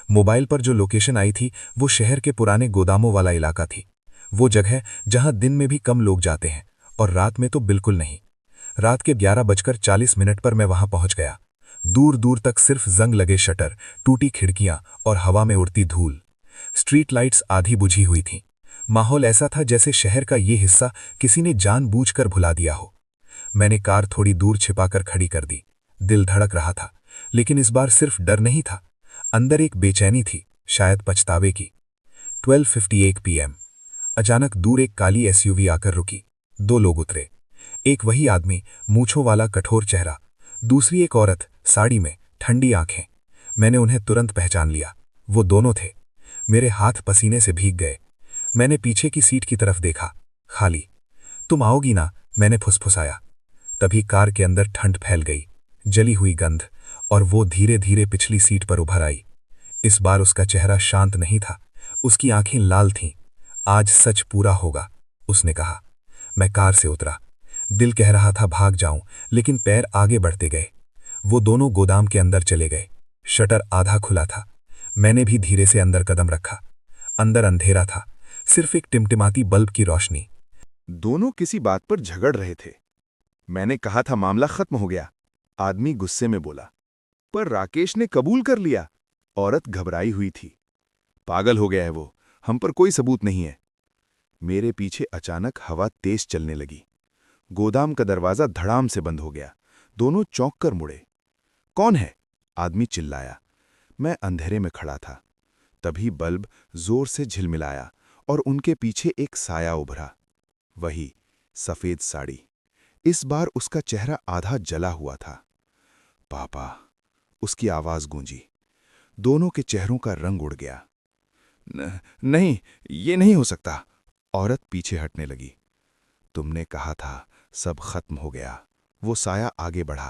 मोबाइल पर जो लोकेशन आई थी वो शहर के पुराने गोदामों वाला इलाका थी। वो जगह जहां दिन में भी कम लोग जाते हैं और रात में तो बिल्कुल नहीं। रात के 11:40 पर मैं वहां पहुंच गया। दूर दूर तक सिर्फ जंग लगे शटर, टूटी खिड़कियां और हवा में उड़ती धूल। स्ट्रीट लाइट्स आधी बुझी हुई थीं। माहौल ऐसा था जैसे शहर का ये हिस्सा किसी ने जानबूझकर भुला दिया हो। मैंने कार थोड़ी दूर छिपाकर खड़ी कर दी। दिल धड़क रहा था, लेकिन इस बार सिर्फ डर नहीं था। अंदर एक बेचैनी थी, शायद पछतावे की। 12:58 PM। अचानक दूर एक काली एसयूवी आकर रुकी। 2 लोग उतरे। एक वही आदमी, मूंछों वाला कठोर चेहरा। दूसरी एक औरत, साड़ी में, ठंडी आंखें। मैंने उन्हें तुरंत पहचान लिया। वो दोनों थे। मेरे हाथ पसीने से भीग गए। मैंने पीछे की सीट की तरफ देखा, खाली। तुम आओगी ना? मैंने फुसफुसाया। तभी कार के अंदर ठंड फैल गई, जली हुई गंध और वो धीरे धीरे पिछली सीट पर उभर आई। इस बार उसका चेहरा शांत नहीं था, उसकी आंखें लाल थीं। आज सच पूरा होगा, उसने कहा। मैं कार से उतरा। दिल कह रहा था भाग जाऊं, लेकिन पैर आगे बढ़ते गए। वो दोनों गोदाम के अंदर चले गए। शटर आधा खुला था। मैंने भी धीरे से अंदर कदम रखा। अंदर अंधेरा था, सिर्फ एक टिमटिमाती बल्ब की रोशनी। दोनों किसी बात पर झगड़ रहे थे। मैंने कहा था मामला खत्म हो गया, आदमी गुस्से में बोला। पर राकेश ने कबूल कर लिया। औरत घबराई हुई थी। पागल हो गया है वो, हम पर कोई सबूत नहीं है। मेरे पीछे अचानक हवा तेज चलने लगी। गोदाम का दरवाजा धड़ाम से बंद हो गया। दोनों चौंक कर मुड़े। कौन है? आदमी चिल्लाया। मैं अंधेरे में खड़ा था। तभी बल्ब जोर से झिलमिलाया और उनके पीछे एक साया उभरा। वही सफेद साड़ी। इस बार उसका चेहरा आधा जला हुआ था। पापा, उसकी आवाज गूंजी। दोनों के चेहरों का रंग उड़ गया। नहीं, ये नहीं हो सकता। औरत पीछे हटने लगी। तुमने कहा था सब खत्म हो गया। वो साया आगे बढ़ा,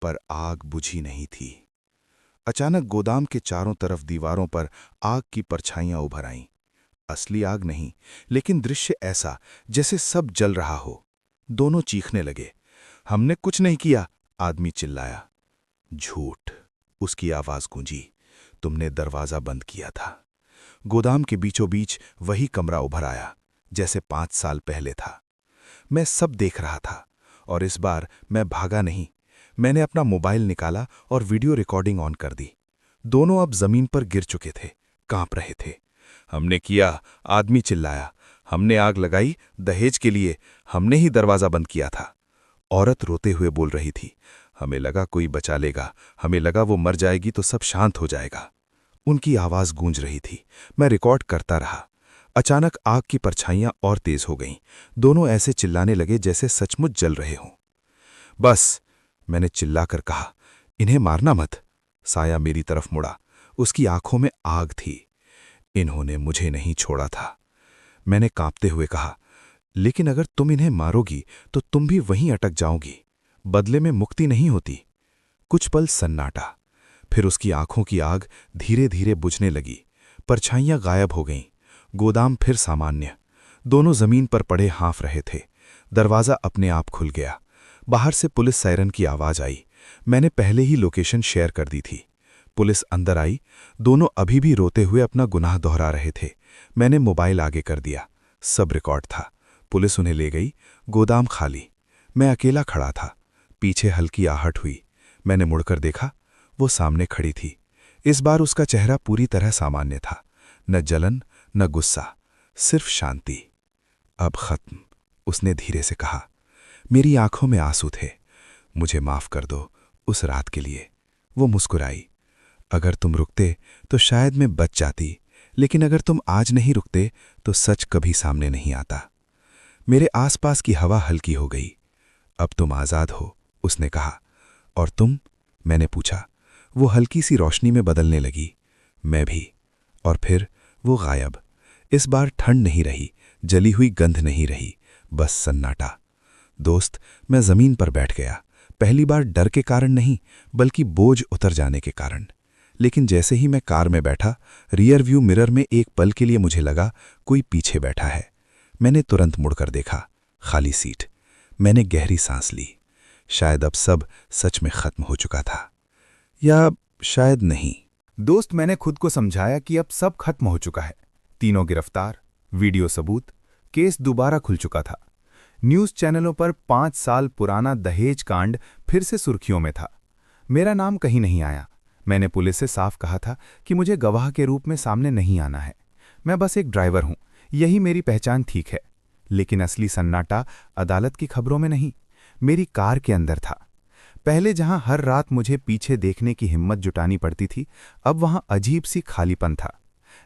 पर आग बुझी नहीं थी। अचानक गोदाम के चारों तरफ दीवारों पर आग की परछाइयां उभर आईं। असली आग नहीं, लेकिन दृश्य ऐसा जैसे सब जल रहा हो। दोनों चीखने लगे। हमने कुछ नहीं किया, आदमी चिल्लाया। झूठ, उसकी आवाज गूंजी। तुमने दरवाजा बंद किया था। गोदाम के बीचों बीच वही कमरा उभर आया, जैसे 5 साल पहले था। मैं सब देख रहा था, और इस बार मैं भागा नहीं। मैंने अपना मोबाइल निकाला और वीडियो रिकॉर्डिंग ऑन कर दी। दोनों अब जमीन पर गिर चुके थे, कांप रहे थे। हमने किया, आदमी चिल्लाया। हमने आग लगाई दहेज के लिए, हमने ही दरवाजा बंद किया था। औरत रोते हुए बोल रही थी। हमें लगा कोई बचा लेगा, हमें लगा वो मर जाएगी तो सब शांत हो जाएगा। उनकी आवाज गूंज रही थी। मैं रिकॉर्ड करता रहा। अचानक आग की परछाइयां और तेज हो गईं। दोनों ऐसे चिल्लाने लगे जैसे सचमुच जल रहे हों। बस, मैंने चिल्लाकर कहा, इन्हें मारना मत। साया मेरी तरफ मुड़ा। उसकी आंखों में आग थी। इन्होंने मुझे नहीं छोड़ा था। मैंने कांपते हुए कहा, लेकिन अगर तुम इन्हें मारोगी तो तुम भी वहीं अटक जाओगी। बदले में मुक्ति नहीं होती। कुछ पल सन्नाटा। फिर उसकी आंखों की आग धीरे धीरे बुझने लगी। परछाइयां गायब हो गईं। गोदाम फिर सामान्य। दोनों जमीन पर पड़े हाँफ रहे थे। दरवाजा अपने आप खुल गया। बाहर से पुलिस सायरन की आवाज आई। मैंने पहले ही लोकेशन शेयर कर दी थी। पुलिस अंदर आई। दोनों अभी भी रोते हुए अपना गुनाह दोहरा रहे थे। मैंने मोबाइल आगे कर दिया। सब रिकॉर्ड था। पुलिस उन्हें ले गई। गोदाम खाली। मैं अकेला खड़ा था। पीछे हल्की आहट हुई। मैंने मुड़कर देखा। वो सामने खड़ी थी। इस बार उसका चेहरा पूरी तरह सामान्य था। न जलन, न गुस्सा, सिर्फ शांति। अब खत्म, उसने धीरे से कहा। मेरी आंखों में आंसू थे। मुझे माफ कर दो उस रात के लिए। वो मुस्कुराई। अगर तुम रुकते तो शायद मैं बच जाती, लेकिन अगर तुम आज नहीं रुकते तो सच कभी सामने नहीं आता। मेरे आसपास की हवा हल्की हो गई। अब तुम आजाद हो, उसने कहा। और तुम? मैंने पूछा। वो हल्की सी रोशनी में बदलने लगी। मैं भी। और फिर वो गायब। इस बार ठंड नहीं रही, जली हुई गंध नहीं रही, बस सन्नाटा। दोस्त, मैं जमीन पर बैठ गया। पहली बार डर के कारण नहीं, बल्कि बोझ उतर जाने के कारण। लेकिन जैसे ही मैं कार में बैठा, रियर व्यू मिरर में एक पल के लिए मुझे लगा कोई पीछे बैठा है। मैंने तुरंत मुड़कर देखा। खाली सीट। मैंने गहरी सांस ली। शायद अब सब सच में खत्म हो चुका था, या शायद नहीं। दोस्त, मैंने खुद को समझाया कि अब सब खत्म हो चुका है। तीनों गिरफ्तार, वीडियो सबूत, केस दोबारा खुल चुका था। न्यूज़ चैनलों पर 5 साल पुराना दहेज कांड फिर से सुर्खियों में था। मेरा नाम कहीं नहीं आया। मैंने पुलिस से साफ कहा था कि मुझे गवाह के रूप में सामने नहीं आना है। मैं बस एक ड्राइवर हूं, यही मेरी पहचान ठीक है। लेकिन असली सन्नाटा अदालत की खबरों में नहीं, मेरी कार के अंदर था। पहले जहां हर रात मुझे पीछे देखने की हिम्मत जुटानी पड़ती थी, अब वहां अजीब सी खालीपन था,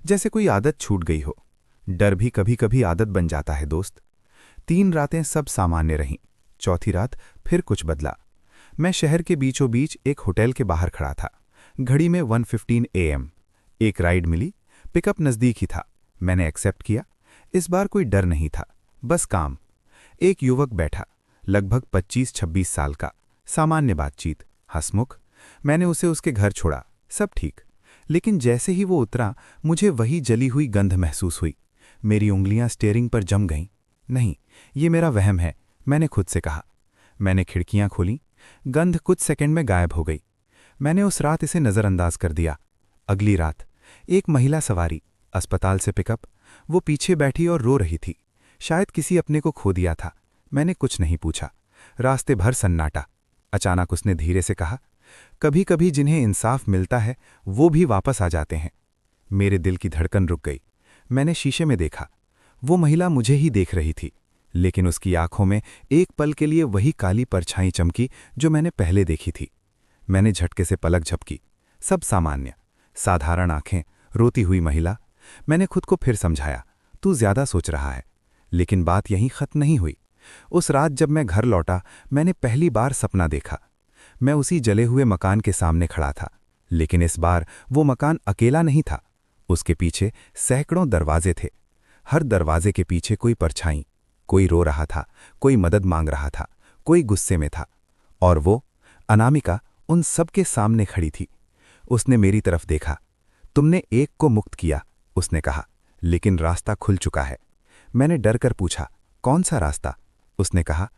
जैसे कोई आदत छूट गई हो। डर भी कभी कभी आदत बन जाता है दोस्त। 3 रातें सब सामान्य रहीं। चौथी रात फिर कुछ बदला। मैं शहर के बीचों बीच एक होटल के बाहर खड़ा था। घड़ी में 1:15 AM। एक राइड मिली। पिकअप नज़दीक ही था। मैंने एक्सेप्ट किया। इस बार कोई डर नहीं था, बस काम। एक युवक बैठा, लगभग 25-26 साल का। सामान्य बातचीत, हंसमुख। मैंने उसे उसके घर छोड़ा, सब ठीक। लेकिन जैसे ही वो उतरा, मुझे वही जली हुई गंध महसूस हुई। मेरी उंगलियां स्टीयरिंग पर जम गईं। नहीं, ये मेरा वहम है, मैंने खुद से कहा। मैंने खिड़कियां खोलीं। गंध कुछ सेकंड में गायब हो गई। मैंने उस रात इसे नज़रअंदाज कर दिया। अगली रात एक महिला सवारी, अस्पताल से पिकअप। वो पीछे बैठी और रो रही थी, शायद किसी अपने को खो दिया था। मैंने कुछ नहीं पूछा। रास्ते भर सन्नाटा। अचानक उसने धीरे से कहा, कभी कभी जिन्हें इंसाफ मिलता है वो भी वापस आ जाते हैं। मेरे दिल की धड़कन रुक गई। मैंने शीशे में देखा। वो महिला मुझे ही देख रही थी, लेकिन उसकी आंखों में एक पल के लिए वही काली परछाई चमकी जो मैंने पहले देखी थी। मैंने झटके से पलक झपकी। सब सामान्य, साधारण आंखें, रोती हुई महिला। मैंने खुद को फिर समझाया, तू ज्यादा सोच रहा है। लेकिन बात यहीं खत्म नहीं हुई। उस रात जब मैं घर लौटा, मैंने पहली बार सपना देखा। मैं उसी जले हुए मकान के सामने खड़ा था, लेकिन इस बार वो मकान अकेला नहीं था। उसके पीछे सैकड़ों दरवाजे थे। हर दरवाजे के पीछे कोई परछाई। कोई रो रहा था, कोई मदद मांग रहा था, कोई गुस्से में था। और वो अनामिका उन सबके सामने खड़ी थी। उसने मेरी तरफ देखा। तुमने एक को मुक्त किया, उसने कहा, लेकिन रास्ता खुल चुका है। मैंने डर कर पूछा, कौन सा रास्ता? उसने कहा,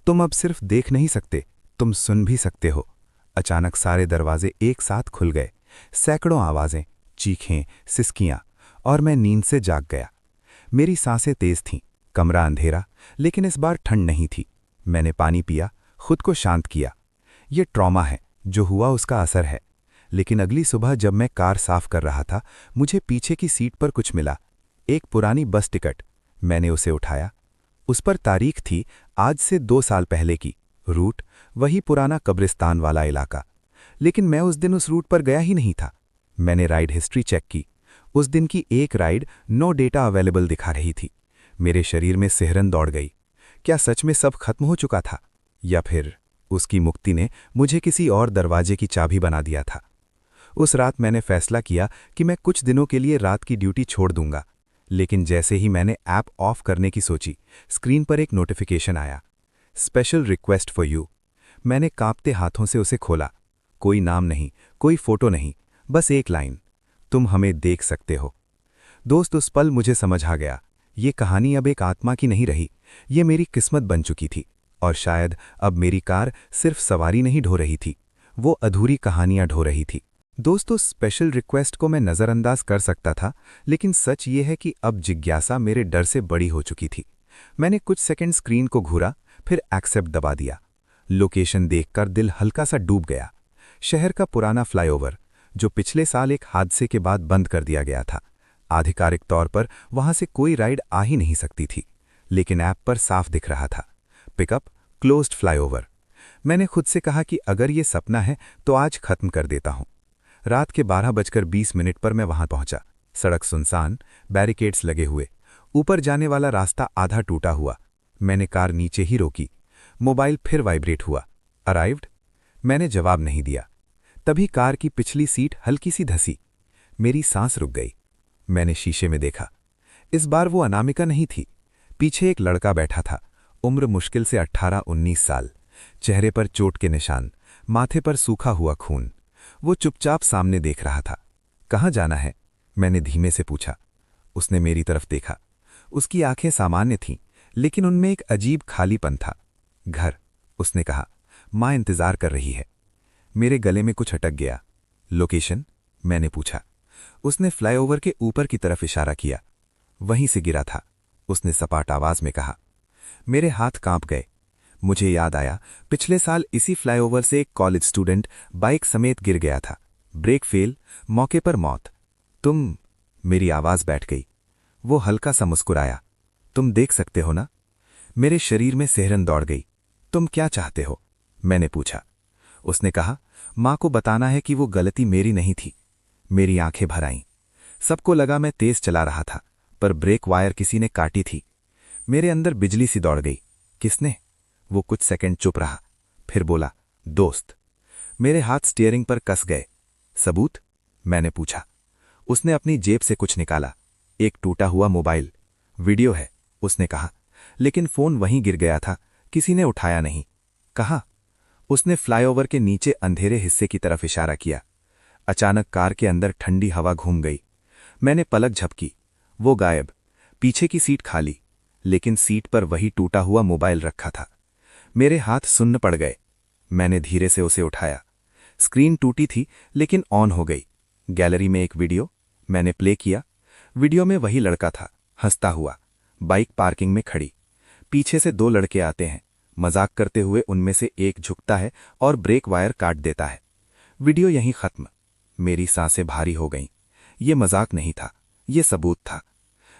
तुम अब सिर्फ देख नहीं सकते, तुम सुन भी सकते हो। अचानक सारे दरवाजे एक साथ खुल गए। सैकड़ों आवाजें, चीखें, सिसकियां, और मैं नींद से जाग गया। मेरी सांसें तेज थीं, कमरा अंधेरा, लेकिन इस बार ठंड नहीं थी। मैंने पानी पिया, खुद को शांत किया। ये ट्रॉमा है, जो हुआ उसका असर है। लेकिन अगली सुबह जब मैं कार साफ कर रहा था, मुझे पीछे की सीट पर कुछ मिला। एक पुरानी बस टिकट। मैंने उसे उठाया। उस पर तारीख थी आज से 2 साल पहले की। रूट वही पुराना कब्रिस्तान वाला इलाका। लेकिन मैं उस दिन उस रूट पर गया ही नहीं था। मैंने राइड हिस्ट्री चेक की। उस दिन की एक राइड नो डेटा अवेलेबल दिखा रही थी। मेरे शरीर में सिहरन दौड़ गई। क्या सच में सब खत्म हो चुका था, या फिर उसकी मुक्ति ने मुझे किसी और दरवाजे की चाबी बना दिया था? उस रात मैंने फैसला किया कि मैं कुछ दिनों के लिए रात की ड्यूटी छोड़ दूंगा। लेकिन जैसे ही मैंने ऐप ऑफ करने की सोची, स्क्रीन पर एक नोटिफिकेशन आया, स्पेशल रिक्वेस्ट फॉर यू। मैंने कांपते हाथों से उसे खोला। कोई नाम नहीं, कोई फोटो नहीं, बस एक लाइन, तुम हमें देख सकते हो। दोस्त, उस पल मुझे समझ आ गया, ये कहानी अब एक आत्मा की नहीं रही, ये मेरी किस्मत बन चुकी थी। और शायद अब मेरी कार सिर्फ सवारी नहीं ढो रही थी, वो अधूरी कहानियां ढो रही थी। दोस्तों, स्पेशल रिक्वेस्ट को मैं नज़रअंदाज कर सकता था, लेकिन सच ये है कि अब जिज्ञासा मेरे डर से बड़ी हो चुकी थी। मैंने कुछ सेकंड स्क्रीन को घूरा, फिर एक्सेप्ट दबा दिया। लोकेशन देखकर दिल हल्का सा डूब गया। शहर का पुराना फ्लाईओवर, जो पिछले साल एक हादसे के बाद बंद कर दिया गया था। आधिकारिक तौर पर वहां से कोई राइड आ ही नहीं सकती थी, लेकिन ऐप पर साफ दिख रहा था, पिकअप क्लोज्ड फ्लाईओवर। मैंने खुद से कहा कि अगर ये सपना है तो आज खत्म कर देता हूं। रात के 12:20 पर मैं वहां पहुंचा। सड़क सुनसान, बैरिकेड्स लगे हुए, ऊपर जाने वाला रास्ता आधा टूटा हुआ। मैंने कार नीचे ही रोकी। मोबाइल फिर वाइब्रेट हुआ। अराइव्ड? मैंने जवाब नहीं दिया। तभी कार की पिछली सीट हल्की सी धसी। मेरी सांस रुक गई। मैंने शीशे में देखा। इस बार वो अनामिका नहीं थी। पीछे एक लड़का बैठा था, उम्र मुश्किल से 18-19 साल, चेहरे पर चोट के निशान, माथे पर सूखा हुआ खून। वो चुपचाप सामने देख रहा था। कहाँ जाना है? मैंने धीमे से पूछा। उसने मेरी तरफ देखा। उसकी आंखें सामान्य थीं, लेकिन उनमें एक अजीब खालीपन था। घर, उसने कहा। माँ इंतजार कर रही है। मेरे गले में कुछ अटक गया। लोकेशन? मैंने पूछा। उसने फ्लाईओवर के ऊपर की तरफ इशारा किया। वहीं से गिरा था, उसने सपाट आवाज में कहा। मेरे हाथ कांप गए। मुझे याद आया, पिछले साल इसी फ्लाईओवर से एक कॉलेज स्टूडेंट बाइक समेत गिर गया था। ब्रेक फेल, मौके पर मौत। तुम? मेरी आवाज बैठ गई। वो हल्का सा मुस्कुराया। तुम देख सकते हो ना? मेरे शरीर में सिहरन दौड़ गई। तुम क्या चाहते हो? मैंने पूछा। उसने कहा, मां को बताना है कि वो गलती मेरी नहीं थी। मेरी आंखें भर आईं। सबको लगा मैं तेज चला रहा था, पर ब्रेक वायर किसी ने काटी थी। मेरे अंदर बिजली सी दौड़ गई। किसने? वो कुछ सेकंड चुप रहा, फिर बोला, दोस्त। मेरे हाथ स्टीयरिंग पर कस गए। सबूत? मैंने पूछा। उसने अपनी जेब से कुछ निकाला। एक टूटा हुआ मोबाइल। वीडियो है, उसने कहा, लेकिन फोन वहीं गिर गया था, किसी ने उठाया नहीं। कहाँ? उसने फ्लाईओवर के नीचे अंधेरे हिस्से की तरफ इशारा किया। अचानक कार के अंदर ठंडी हवा घूम गई। मैंने पलक झपकी, वो गायब, पीछे की सीट खाली, लेकिन सीट पर वही टूटा हुआ मोबाइल रखा था। मेरे हाथ सुन्न पड़ गए। मैंने धीरे से उसे उठाया। स्क्रीन टूटी थी लेकिन ऑन हो गई। गैलरी में एक वीडियो। मैंने प्ले किया। वीडियो में वही लड़का था, हंसता हुआ, बाइक पार्किंग में खड़ी। पीछे से 2 लड़के आते हैं। मजाक करते हुए उनमें से एक झुकता है और ब्रेक वायर काट देता है। वीडियो यहीं खत्म। मेरी सांसें भारी हो गईं। ये मजाक नहीं था, ये सबूत था।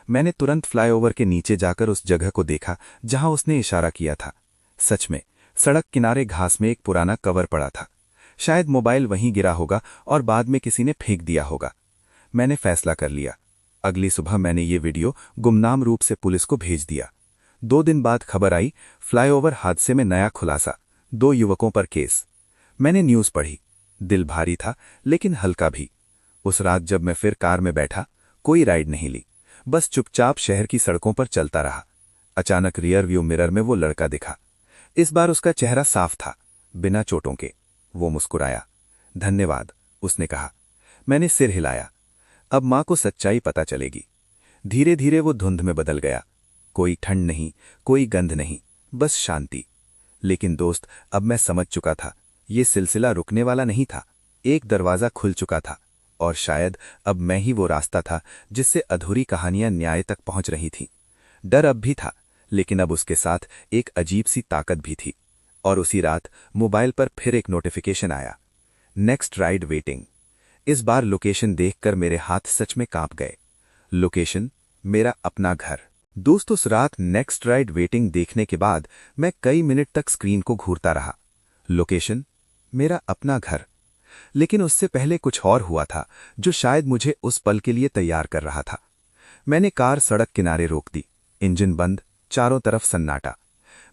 मैंने तुरंत फ्लाईओवर के नीचे जाकर उस जगह को देखा जहां उसने इशारा किया था। सच में सड़क किनारे घास में एक पुराना कवर पड़ा था। शायद मोबाइल वहीं गिरा होगा और बाद में किसी ने फेंक दिया होगा। मैंने फैसला कर लिया। अगली सुबह मैंने ये वीडियो गुमनाम रूप से पुलिस को भेज दिया। 2 दिन बाद खबर आई, फ्लाईओवर हादसे में नया खुलासा, 2 युवकों पर केस। मैंने न्यूज़ पढ़ी। दिल भारी था लेकिन हल्का भी। उस रात जब मैं फिर कार में बैठा, कोई राइड नहीं ली, बस चुपचाप शहर की सड़कों पर चलता रहा। अचानक रियर व्यू मिरर में वो लड़का दिखा। इस बार उसका चेहरा साफ था, बिना चोटों के। वो मुस्कुराया। धन्यवाद, उसने कहा। मैंने सिर हिलाया। अब मां को सच्चाई पता चलेगी। धीरे धीरे वो धुंध में बदल गया। कोई ठंड नहीं, कोई गंध नहीं, बस शांति। लेकिन दोस्त, अब मैं समझ चुका था, ये सिलसिला रुकने वाला नहीं था। एक दरवाज़ा खुल चुका था और शायद अब मैं ही वो रास्ता था जिससे अधूरी कहानियां न्याय तक पहुंच रही थीं। डर अब भी था, लेकिन अब उसके साथ एक अजीब सी ताकत भी थी। और उसी रात मोबाइल पर फिर एक नोटिफिकेशन आया, नेक्स्ट राइड वेटिंग। इस बार लोकेशन देखकर मेरे हाथ सच में कांप गए। लोकेशन मेरा अपना घर। दोस्त, उस रात नेक्स्ट राइड वेटिंग देखने के बाद मैं कई मिनट तक स्क्रीन को घूरता रहा। लोकेशन मेरा अपना घर। लेकिन उससे पहले कुछ और हुआ था जो शायद मुझे उस पल के लिए तैयार कर रहा था। मैंने कार सड़क किनारे रोक दी। इंजन बंद, चारों तरफ सन्नाटा।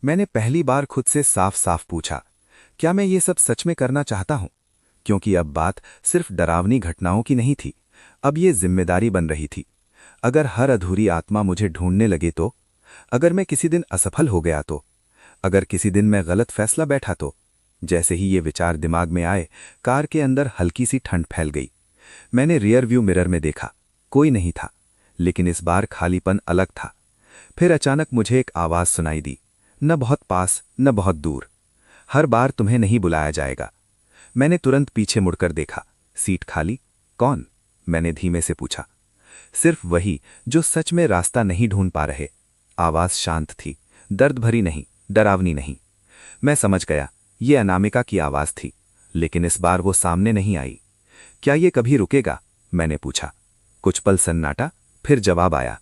मैंने पहली बार खुद से साफ साफ पूछा, क्या मैं ये सब सच में करना चाहता हूं? क्योंकि अब बात सिर्फ डरावनी घटनाओं की नहीं थी, अब ये जिम्मेदारी बन रही थी। अगर हर अधूरी आत्मा मुझे ढूंढने लगे तो, अगर मैं किसी दिन असफल हो गया तो, अगर किसी दिन मैं गलत फैसला बैठा तो। जैसे ही ये विचार दिमाग में आए, कार के अंदर हल्की सी ठंड फैल गई। मैंने रियर व्यू मिरर में देखा, कोई नहीं था, लेकिन इस बार खालीपन अलग था। फिर अचानक मुझे एक आवाज सुनाई दी, न बहुत पास न बहुत दूर, हर बार तुम्हें नहीं बुलाया जाएगा। मैंने तुरंत पीछे मुड़कर देखा। सीट खाली। कौन? मैंने धीमे से पूछा। सिर्फ वही जो सच में रास्ता नहीं ढूंढ पा रहे। आवाज शांत थी, दर्द भरी नहीं, डरावनी नहीं। मैं समझ गया, ये अनामिका की आवाज थी, लेकिन इस बार वो सामने नहीं आई। क्या ये कभी रुकेगा? मैंने पूछा। कुछ पल सन्नाटा, फिर जवाब आया,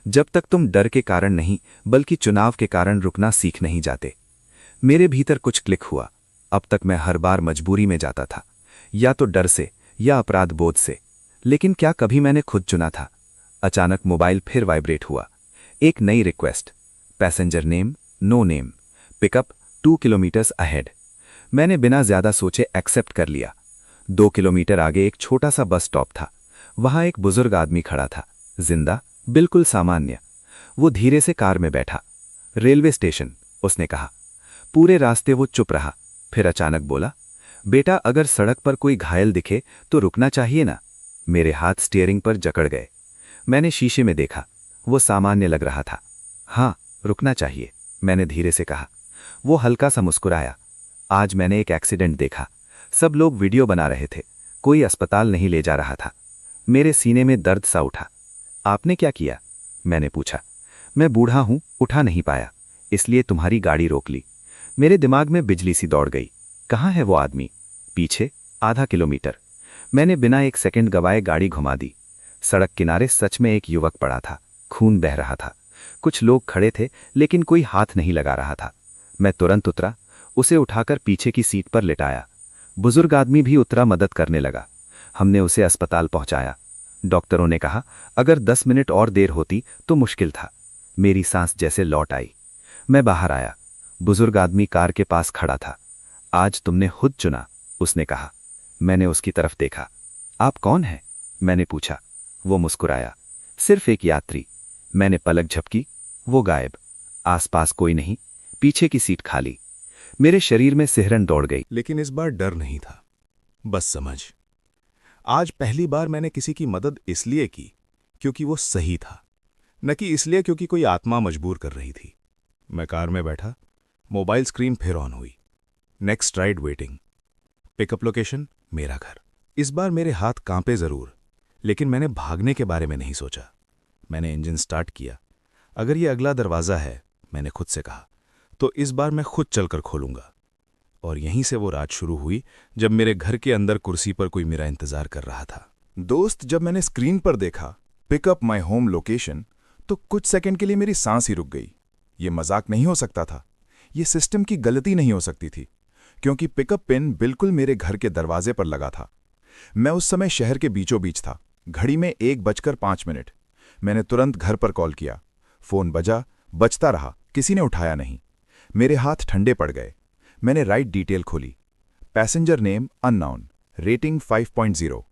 जब तक तुम डर के कारण नहीं बल्कि चुनाव के कारण रुकना सीख नहीं जाते। मेरे भीतर कुछ क्लिक हुआ। अब तक मैं हर बार मजबूरी में जाता था, या तो डर से या अपराध बोध से, लेकिन क्या कभी मैंने खुद चुना था? अचानक मोबाइल फिर वाइब्रेट हुआ। एक नई request, passenger name, no name, pickup 2 kilometres ahead. मैंने बिना ज्यादा सोचे एक्सेप्ट कर लिया। 2 किलोमीटर आगे एक छोटा सा बस स्टॉप था। वहां एक बुजुर्ग आदमी खड़ा था, जिंदा, बिल्कुल सामान्य। वो धीरे से कार में बैठा। रेलवे स्टेशन, उसने कहा। पूरे रास्ते वो चुप रहा, फिर अचानक बोला, बेटा, अगर सड़क पर कोई घायल दिखे तो रुकना चाहिए ना। मेरे हाथ स्टीयरिंग पर जकड़ गए। मैंने शीशे में देखा, वो सामान्य लग रहा था। हाँ, रुकना चाहिए, मैंने धीरे से कहा। वो हल्का सा मुस्कुराया। आज मैंने एक एक्सीडेंट देखा। सब लोग वीडियो बना रहे थे, कोई अस्पताल नहीं ले जा रहा था। मेरे सीने में दर्द सा उठा। आपने क्या किया? मैंने पूछा। मैं बूढ़ा हूं, उठा नहीं पाया, इसलिए तुम्हारी गाड़ी रोक ली। मेरे दिमाग में बिजली सी दौड़ गई। कहाँ है वो आदमी? पीछे, आधा किलोमीटर। मैंने बिना एक सेकंड गवाए गाड़ी घुमा दी। सड़क किनारे सच में एक युवक पड़ा था, खून बह रहा था। कुछ लोग खड़े थे, लेकिन कोई हाथ नहीं लगा रहा था। मैं तुरंत उतरा, उसे उठाकर पीछे की सीट पर लिटाया। बुजुर्ग आदमी भी उतरा, मदद करने लगा। हमने उसे अस्पताल पहुंचाया। डॉक्टरों ने कहा अगर 10 मिनट और देर होती तो मुश्किल था। मेरी सांस जैसे लौट आई। मैं बाहर आया। बुजुर्ग आदमी कार के पास खड़ा था। आज तुमने खुद चुना, उसने कहा। मैंने उसकी तरफ देखा। आप कौन हैं? मैंने पूछा। वो मुस्कुराया। सिर्फ एक यात्री। मैंने पलक झपकी। वो गायब। आसपास कोई नहीं, पीछे की सीट खाली। मेरे शरीर में सिहरन दौड़ गई। लेकिन इस बार डर नहीं था, बस समझ। आज पहली बार मैंने किसी की मदद इसलिए की क्योंकि वो सही था, न कि इसलिए क्योंकि कोई आत्मा मजबूर कर रही थी। मैं कार में बैठा, मोबाइल स्क्रीन फिर ऑन हुई। Next ride waiting, pickup location मेरा घर। इस बार मेरे हाथ कांपे जरूर, लेकिन मैंने भागने के बारे में नहीं सोचा। मैंने इंजन स्टार्ट किया। अगर ये अगला दरवाज़ा है, मैंने खुद से कहा, तो इस बार मैं खुद चलकर खोलूंगा। और यहीं से वो रात शुरू हुई जब मेरे घर के अंदर कुर्सी पर कोई मेरा इंतजार कर रहा था। दोस्त, जब मैंने स्क्रीन पर देखा पिकअप माई होम लोकेशन, तो कुछ सेकंड के लिए मेरी सांस ही रुक गई। ये मजाक नहीं हो सकता था, ये सिस्टम की गलती नहीं हो सकती थी, क्योंकि पिकअप पिन बिल्कुल मेरे घर के दरवाजे पर लगा था। मैं उस समय शहर के बीचों बीच था, घड़ी में 1:05। मैंने तुरंत घर पर कॉल किया। फोन बजता रहा, किसी ने उठाया नहीं। मेरे हाथ ठंडे पड़ गए। मैंने राइट डिटेल खोली। Passenger name unknown, rating 5.0,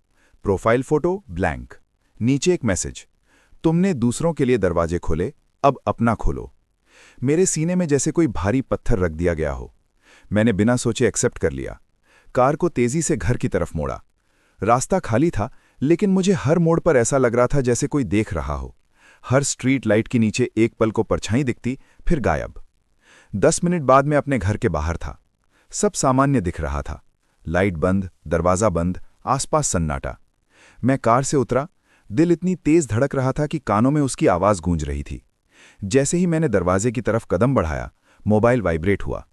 profile photo blank, नीचे एक मैसेज, तुमने दूसरों के लिए दरवाजे खोले, अब अपना खोलो। मेरे सीने में जैसे कोई भारी पत्थर रख दिया गया हो। मैंने बिना सोचे एक्सेप्ट कर लिया। कार को तेजी से घर की तरफ मोड़ा। रास्ता खाली था, लेकिन मुझे हर मोड़ पर ऐसा लग रहा था जैसे कोई देख रहा हो। हर स्ट्रीट लाइट के नीचे एक पल को परछाई दिखती, फिर गायब। 10 मिनट बाद मैं अपने घर के बाहर था। सब सामान्य दिख रहा था। लाइट बंद, दरवाजा बंद, आसपास सन्नाटा। मैं कार से उतरा। दिल इतनी तेज धड़क रहा था कि कानों में उसकी आवाज गूंज रही थी। जैसे ही मैंने दरवाजे की तरफ कदम बढ़ाया, मोबाइल वाइब्रेट हुआ।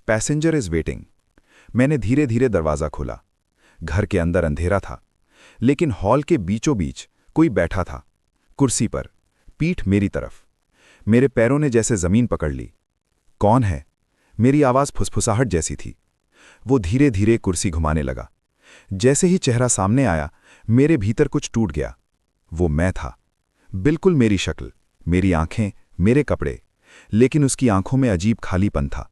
Passenger is waiting. मैंने धीरे धीरे दरवाजा खोला। घर के अंदर अंधेरा था, लेकिन हॉल के बीचों बीच कोई बैठा था, कुर्सी पर, पीठ मेरी तरफ। मेरे पैरों ने जैसे जमीन पकड़ ली। कौन है? मेरी आवाज फुसफुसाहट जैसी थी। वो धीरे धीरे कुर्सी घुमाने लगा। जैसे ही चेहरा सामने आया, मेरे भीतर कुछ टूट गया। वो मैं था, बिल्कुल मेरी शक्ल, मेरी आंखें, मेरे कपड़े, लेकिन उसकी आंखों में अजीब खालीपन था।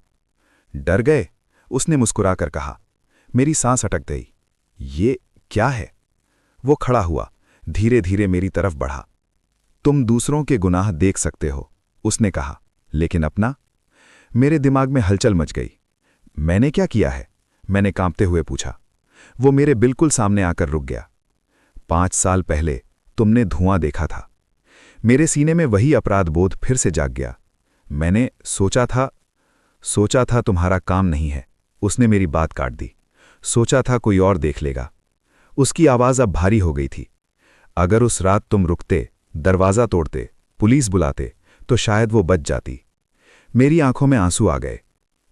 डर गए? उसने मुस्कुराकर कहा। मेरी सांस अटक गई। ये क्या है? वो खड़ा हुआ, धीरे धीरे मेरी तरफ बढ़ा। तुम दूसरों के गुनाह देख सकते हो, उसने कहा, लेकिन अपना? मेरे दिमाग में हलचल मच गई। मैंने क्या किया है? मैंने कांपते हुए पूछा। वो मेरे बिल्कुल सामने आकर रुक गया। 5 साल पहले तुमने धुआं देखा था। मेरे सीने में वही अपराध बोध फिर से जाग गया। मैंने सोचा था तुम्हारा काम नहीं है, उसने मेरी बात काट दी। सोचा था कोई और देख लेगा। उसकी आवाज अब भारी हो गई थी। अगर उस रात तुम रुकते, दरवाजा तोड़ते, पुलिस बुलाते, तो शायद वो बच जाती। मेरी आंखों में आंसू आ गए।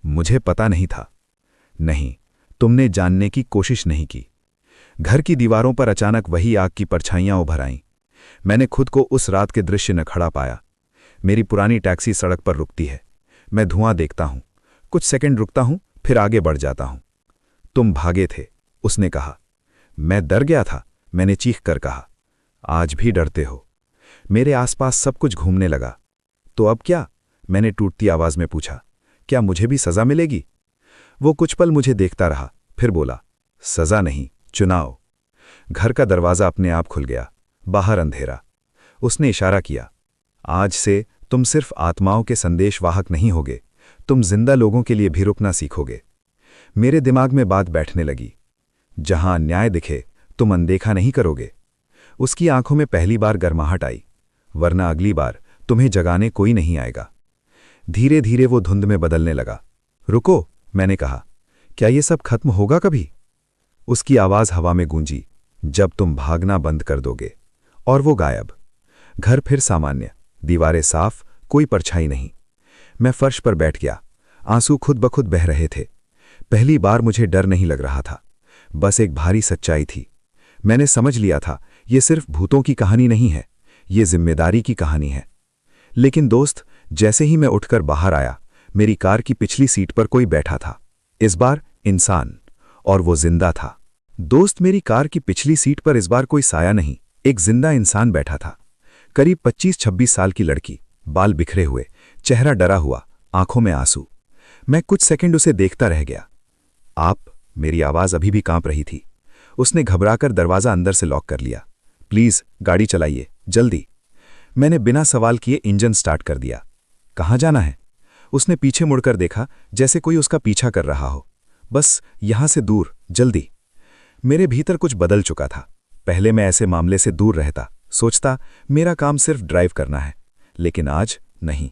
मुझे पता नहीं था। नहीं, तुमने जानने की कोशिश नहीं की। घर की दीवारों पर अचानक वही आग की परछाइयां उभर आईं। मैंने खुद को उस रात के दृश्य में खड़ा पाया। मेरी पुरानी टैक्सी सड़क पर रुकती है। मैं धुआं देखता हूं, कुछ सेकंड रुकता हूं, फिर आगे बढ़ जाता हूं। तुम भागे थे, उसने कहा। मैं डर गया था, मैंने चीख कर कहा। आज भी डरते हो? मेरे आसपास सब कुछ घूमने लगा। तो अब क्या? मैंने टूटती आवाज में पूछा। क्या मुझे भी सजा मिलेगी? वो कुछ पल मुझे देखता रहा, फिर बोला, सजा नहीं, चुनाव। घर का दरवाजा अपने आप खुल गया। बाहर अंधेरा। उसने इशारा किया। आज से तुम सिर्फ आत्माओं के संदेशवाहक नहीं होगे, तुम जिंदा लोगों के लिए भी रुकना सीखोगे। मेरे दिमाग में बात बैठने लगी। जहां अन्याय दिखे, तुम अनदेखा नहीं करोगे। उसकी आंखों में पहली बार गर्माहट आई। वरना अगली बार तुम्हें जगाने कोई नहीं आएगा। धीरे धीरे वो धुंध में बदलने लगा। रुको, मैंने कहा, क्या ये सब खत्म होगा कभी? उसकी आवाज हवा में गूंजी, जब तुम भागना बंद कर दोगे। और वो गायब। घर फिर सामान्य, दीवारें साफ, कोई परछाई नहीं। मैं फर्श पर बैठ गया। आंसू खुद ब खुद बह रहे थे। पहली बार मुझे डर नहीं लग रहा था, बस एक भारी सच्चाई थी। मैंने समझ लिया था, ये सिर्फ भूतों की कहानी नहीं है, ये जिम्मेदारी की कहानी है। लेकिन दोस्त, जैसे ही मैं उठकर बाहर आया, मेरी कार की पिछली सीट पर कोई बैठा था। इस बार इंसान, और वो जिंदा था। दोस्त, मेरी कार की पिछली सीट पर इस बार कोई साया नहीं, एक जिंदा इंसान बैठा था। करीब 25-26 साल की लड़की, बाल बिखरे हुए, चेहरा डरा हुआ, आंखों में आंसू। मैं कुछ सेकंड उसे देखता रह गया। आप? मेरी आवाज अभी भी कांप रही थी। उसने घबराकर दरवाजा अंदर से लॉक कर लिया। प्लीज गाड़ी चलाइए, जल्दी। मैंने बिना सवाल किए इंजन स्टार्ट कर दिया। कहाँ जाना है? उसने पीछे मुड़कर देखा, जैसे कोई उसका पीछा कर रहा हो। बस यहां से दूर, जल्दी। मेरे भीतर कुछ बदल चुका था। पहले मैं ऐसे मामले से दूर रहता, सोचता मेरा काम सिर्फ ड्राइव करना है। लेकिन आज नहीं।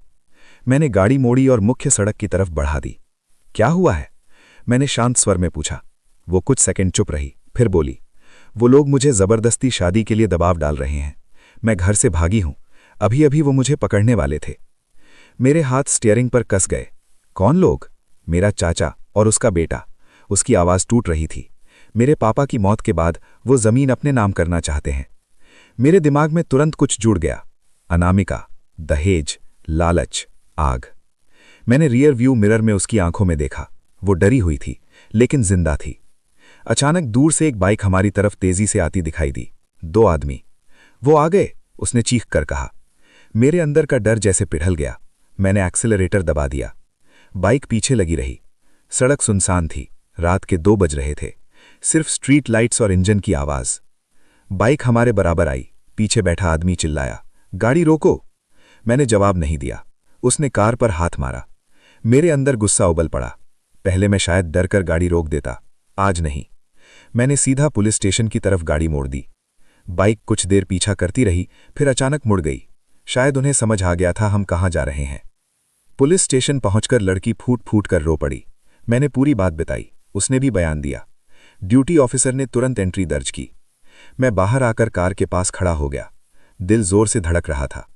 मैंने गाड़ी मोड़ी और मुख्य सड़क की तरफ बढ़ा दी। क्या हुआ है? मैंने शांत स्वर में पूछा। वो कुछ सेकंड चुप रही, फिर बोली, वो लोग मुझे जबरदस्ती शादी के लिए दबाव डाल रहे हैं। मैं घर से भागी हूं। अभी अभी वो मुझे पकड़ने वाले थे। मेरे हाथ स्टीयरिंग पर कस गए। कौन लोग? मेरा चाचा और उसका बेटा। उसकी आवाज टूट रही थी। मेरे पापा की मौत के बाद वो जमीन अपने नाम करना चाहते हैं। मेरे दिमाग में तुरंत कुछ जुड़ गया। अनामिका, दहेज, लालच, आग। मैंने रियर व्यू मिरर में उसकी आंखों में देखा। वो डरी हुई थी, लेकिन जिंदा थी। अचानक दूर से एक बाइक हमारी तरफ तेजी से आती दिखाई दी। 2 आदमी। वो आ गए, उसने चीख कर कहा। मेरे अंदर का डर जैसे पिघल गया। मैंने एक्सेलरेटर दबा दिया। बाइक पीछे लगी रही। सड़क सुनसान थी। रात के 2 बज रहे थे। सिर्फ स्ट्रीट लाइट्स और इंजन की आवाज। बाइक हमारे बराबर आई। पीछे बैठा आदमी चिल्लाया, गाड़ी रोको। मैंने जवाब नहीं दिया। उसने कार पर हाथ मारा। मेरे अंदर गुस्सा उबल पड़ा। पहले मैं शायद डर कर गाड़ी रोक देता, आज नहीं। मैंने सीधा पुलिस स्टेशन की तरफ गाड़ी मोड़ दी। बाइक कुछ देर पीछा करती रही, फिर अचानक मुड़ गई। शायद उन्हें समझ आ गया था हम कहां जा रहे हैं। पुलिस स्टेशन पहुंचकर लड़की फूट फूट कर रो पड़ी। मैंने पूरी बात बताई। उसने भी बयान दिया। ड्यूटी ऑफिसर ने तुरंत एंट्री दर्ज की। मैं बाहर आकर कार के पास खड़ा हो गया। दिल जोर से धड़क रहा था,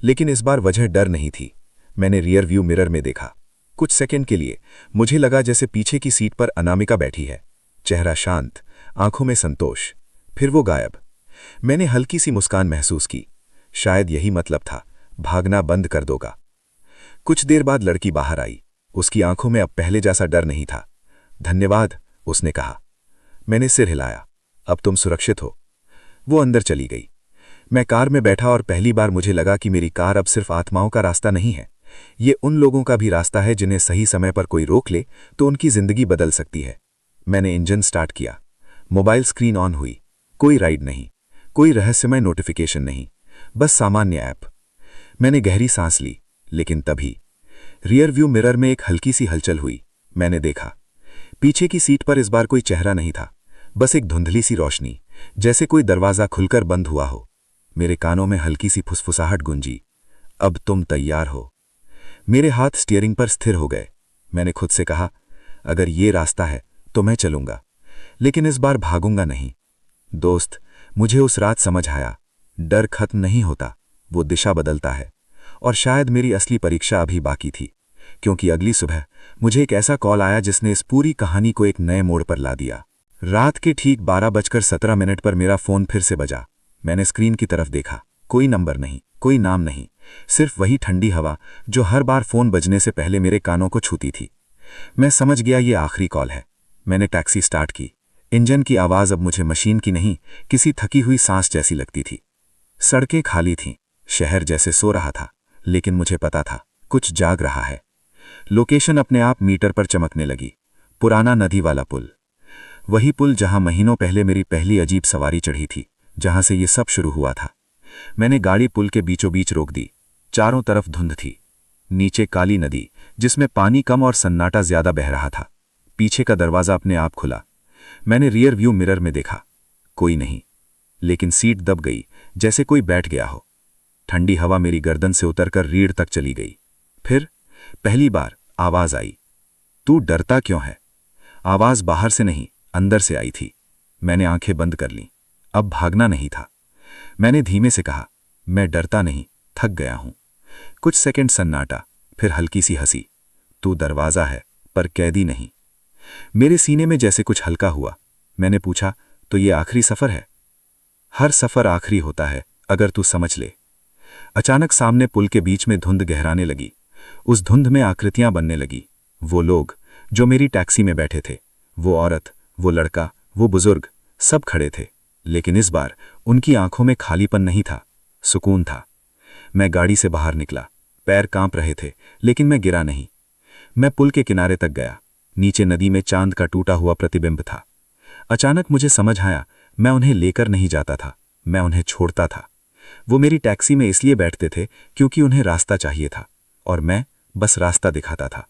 लेकिन इस बार वजह डर नहीं थी। मैंने रियर व्यू मिरर में देखा। कुछ सेकंड के लिए मुझे लगा जैसे पीछे की सीट पर अनामिका बैठी है। चेहरा शांत, आंखों में संतोष। फिर वो गायब। मैंने हल्की सी मुस्कान महसूस की। शायद यही मतलब था, भागना बंद कर दोगा। कुछ देर बाद लड़की बाहर आई। उसकी आंखों में अब पहले जैसा डर नहीं था। धन्यवाद, उसने कहा। मैंने सिर हिलाया। अब तुम सुरक्षित हो। वो अंदर चली गई। मैं कार में बैठा और पहली बार मुझे लगा कि मेरी कार अब सिर्फ आत्माओं का रास्ता नहीं है। ये उन लोगों का भी रास्ता है जिन्हें सही समय पर कोई रोक ले तो उनकी जिंदगी बदल सकती है। मैंने इंजन स्टार्ट किया। मोबाइल स्क्रीन ऑन हुई। कोई राइड नहीं, कोई रहस्यमय नोटिफिकेशन नहीं, बस सामान्य ऐप। मैंने गहरी सांस ली, लेकिन तभी रियर व्यू मिरर में एक हल्की सी हलचल हुई। मैंने देखा, पीछे की सीट पर इस बार कोई चेहरा नहीं था, बस एक धुंधली सी रोशनी, जैसे कोई दरवाजा खुलकर बंद हुआ हो। मेरे कानों में हल्की सी फुसफुसाहट गूंजी, अब तुम तैयार हो। मेरे हाथ स्टीयरिंग पर स्थिर हो गए। मैंने खुद से कहा, अगर ये रास्ता है तो मैं चलूंगा, लेकिन इस बार भागूंगा नहीं। दोस्त, मुझे उस रात समझ आया, डर खत्म नहीं होता, वो दिशा बदलता है। और शायद मेरी असली परीक्षा अभी बाकी थी, क्योंकि अगली सुबह मुझे एक ऐसा कॉल आया जिसने इस पूरी कहानी को एक नए मोड़ पर ला दिया। रात के ठीक 12:17 पर मेरा फोन फिर से बजा। मैंने स्क्रीन की तरफ देखा। कोई नंबर नहीं, कोई नाम नहीं, सिर्फ वही ठंडी हवा जो हर बार फोन बजने से पहले मेरे कानों को छूती थी। मैं समझ गया ये आखिरी कॉल है। मैंने टैक्सी स्टार्ट की। इंजन की आवाज अब मुझे मशीन की नहीं, किसी थकी हुई सांस जैसी लगती थी। सड़कें खाली थीं, शहर जैसे सो रहा था, लेकिन मुझे पता था कुछ जाग रहा है। लोकेशन अपने आप मीटर पर चमकने लगी। पुराना नदी वाला पुल, वही पुल जहां महीनों पहले मेरी पहली अजीब सवारी चढ़ी थी, जहां से ये सब शुरू हुआ था। मैंने गाड़ी पुल के बीचों बीच रोक दी। चारों तरफ धुंध थी। नीचे काली नदी, जिसमें पानी कम और सन्नाटा ज्यादा बह रहा था। पीछे का दरवाजा अपने आप खुला। मैंने रियर व्यू मिरर में देखा, कोई नहीं, लेकिन सीट दब गई, जैसे कोई बैठ गया हो। ठंडी हवा मेरी गर्दन से उतरकर रीढ़ तक चली गई। फिर पहली बार आवाज आई, तू डरता क्यों है? आवाज बाहर से नहीं, अंदर से आई थी। मैंने आंखें बंद कर लीं। अब भागना नहीं था। मैंने धीमे से कहा, मैं डरता नहीं, थक गया हूं। कुछ सेकंड सन्नाटा, फिर हल्की सी हंसी। तू दरवाजा है, पर कैदी नहीं। मेरे सीने में जैसे कुछ हल्का हुआ। मैंने पूछा, तो ये आखिरी सफर है? हर सफर आखिरी होता है, अगर तू समझ ले। अचानक सामने पुल के बीच में धुंध गहराने लगी। उस धुंध में आकृतियां बनने लगी। वो लोग जो मेरी टैक्सी में बैठे थे, वो औरत, वो लड़का, वो बुजुर्ग, सब खड़े थे। लेकिन इस बार उनकी आंखों में खालीपन नहीं था, सुकून था। मैं गाड़ी से बाहर निकला। पैर कांप रहे थे, लेकिन मैं गिरा नहीं। मैं पुल के किनारे तक गया। नीचे नदी में चांद का टूटा हुआ प्रतिबिंब था। अचानक मुझे समझ आया, मैं उन्हें लेकर नहीं जाता था, मैं उन्हें छोड़ता था। वो मेरी टैक्सी में इसलिए बैठते थे क्योंकि उन्हें रास्ता चाहिए था, और मैं बस रास्ता दिखाता था।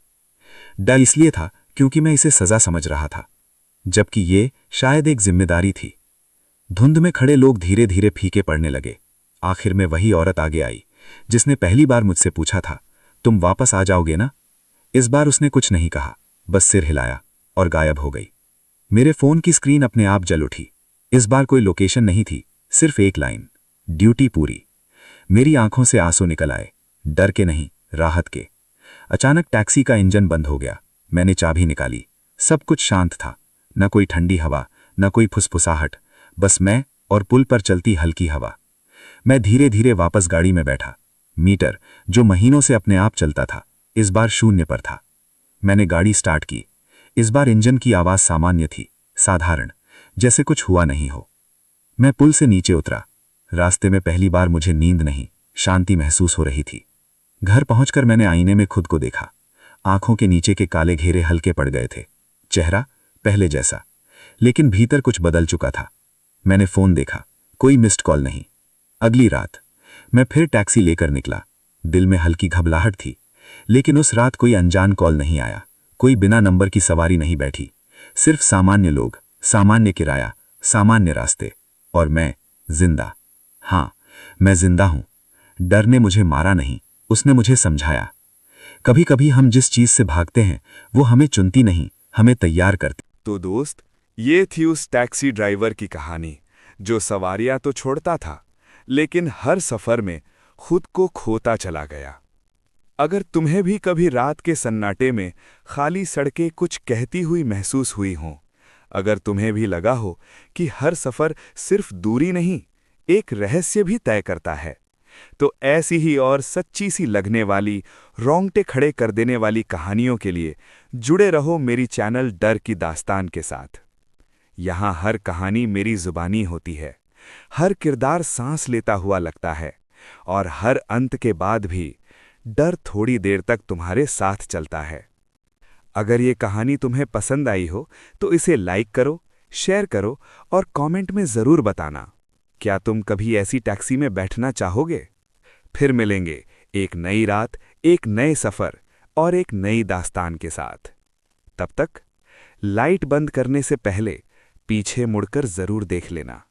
डर इसलिए था क्योंकि मैं इसे सजा समझ रहा था, जबकि ये शायद एक जिम्मेदारी थी। धुंध में खड़े लोग धीरे धीरे फीके पड़ने लगे। आखिर में वही औरत आगे आई जिसने पहली बार मुझसे पूछा था, तुम वापस आ जाओगे ना? इस बार उसने कुछ नहीं कहा, बस सिर हिलाया और गायब हो गई। मेरे फोन की स्क्रीन अपने आप जल उठी। इस बार कोई लोकेशन नहीं थी, सिर्फ एक लाइन, ड्यूटी पूरी। मेरी आंखों से आंसू निकल आए, डर के नहीं, राहत के। अचानक टैक्सी का इंजन बंद हो गया। मैंने चाबी निकाली। सब कुछ शांत था, न कोई ठंडी हवा, न कोई फुसफुसाहट, बस मैं और पुल पर चलती हल्की हवा। मैं धीरे धीरे वापस गाड़ी में बैठा। मीटर, जो महीनों से अपने आप चलता था, इस बार शून्य पर था। मैंने गाड़ी स्टार्ट की। इस बार इंजन की आवाज सामान्य थी, साधारण, जैसे कुछ हुआ नहीं हो। मैं पुल से नीचे उतरा। रास्ते में पहली बार मुझे नींद नहीं, शांति महसूस हो रही थी। घर पहुंचकर मैंने आईने में खुद को देखा। आंखों के नीचे के काले घेरे हल्के पड़ गए थे। चेहरा पहले जैसा, लेकिन भीतर कुछ बदल चुका था। मैंने फोन देखा, कोई मिस्ड कॉल नहीं। अगली रात मैं फिर टैक्सी लेकर निकला। दिल में हल्की घबराहट थी, लेकिन उस रात कोई अनजान कॉल नहीं आया, कोई बिना नंबर की सवारी नहीं बैठी। सिर्फ सामान्य लोग, सामान्य किराया, सामान्य रास्ते, और मैं जिंदा। हाँ, मैं जिंदा हूं। डर ने मुझे मारा नहीं, उसने मुझे समझाया। कभी कभी हम जिस चीज से भागते हैं वो हमें चुनती नहीं, हमें तैयार करती। तो दोस्त, ये थी उस टैक्सी ड्राइवर की कहानी जो सवारियां तो छोड़ता था, लेकिन हर सफर में खुद को खोता चला गया। अगर तुम्हें भी कभी रात के सन्नाटे में खाली सड़कें कुछ कहती हुई महसूस हुई हों, अगर तुम्हें भी लगा हो कि हर सफर सिर्फ दूरी नहीं, एक रहस्य भी तय करता है, तो ऐसी ही और सच्ची सी लगने वाली, रोंगटे खड़े कर देने वाली कहानियों के लिए जुड़े रहो मेरी चैनल डर की दास्तान के साथ। यहाँ हर कहानी मेरी जुबानी होती है, हर किरदार सांस लेता हुआ लगता है, और हर अंत के बाद भी डर थोड़ी देर तक तुम्हारे साथ चलता है। अगर ये कहानी तुम्हें पसंद आई हो तो इसे लाइक करो, शेयर करो और कमेंट में ज़रूर बताना, क्या तुम कभी ऐसी टैक्सी में बैठना चाहोगे? फिर मिलेंगे एक नई रात, एक नए सफ़र और एक नई दास्तान के साथ। तब तक लाइट बंद करने से पहले पीछे मुड़कर ज़रूर देख लेना।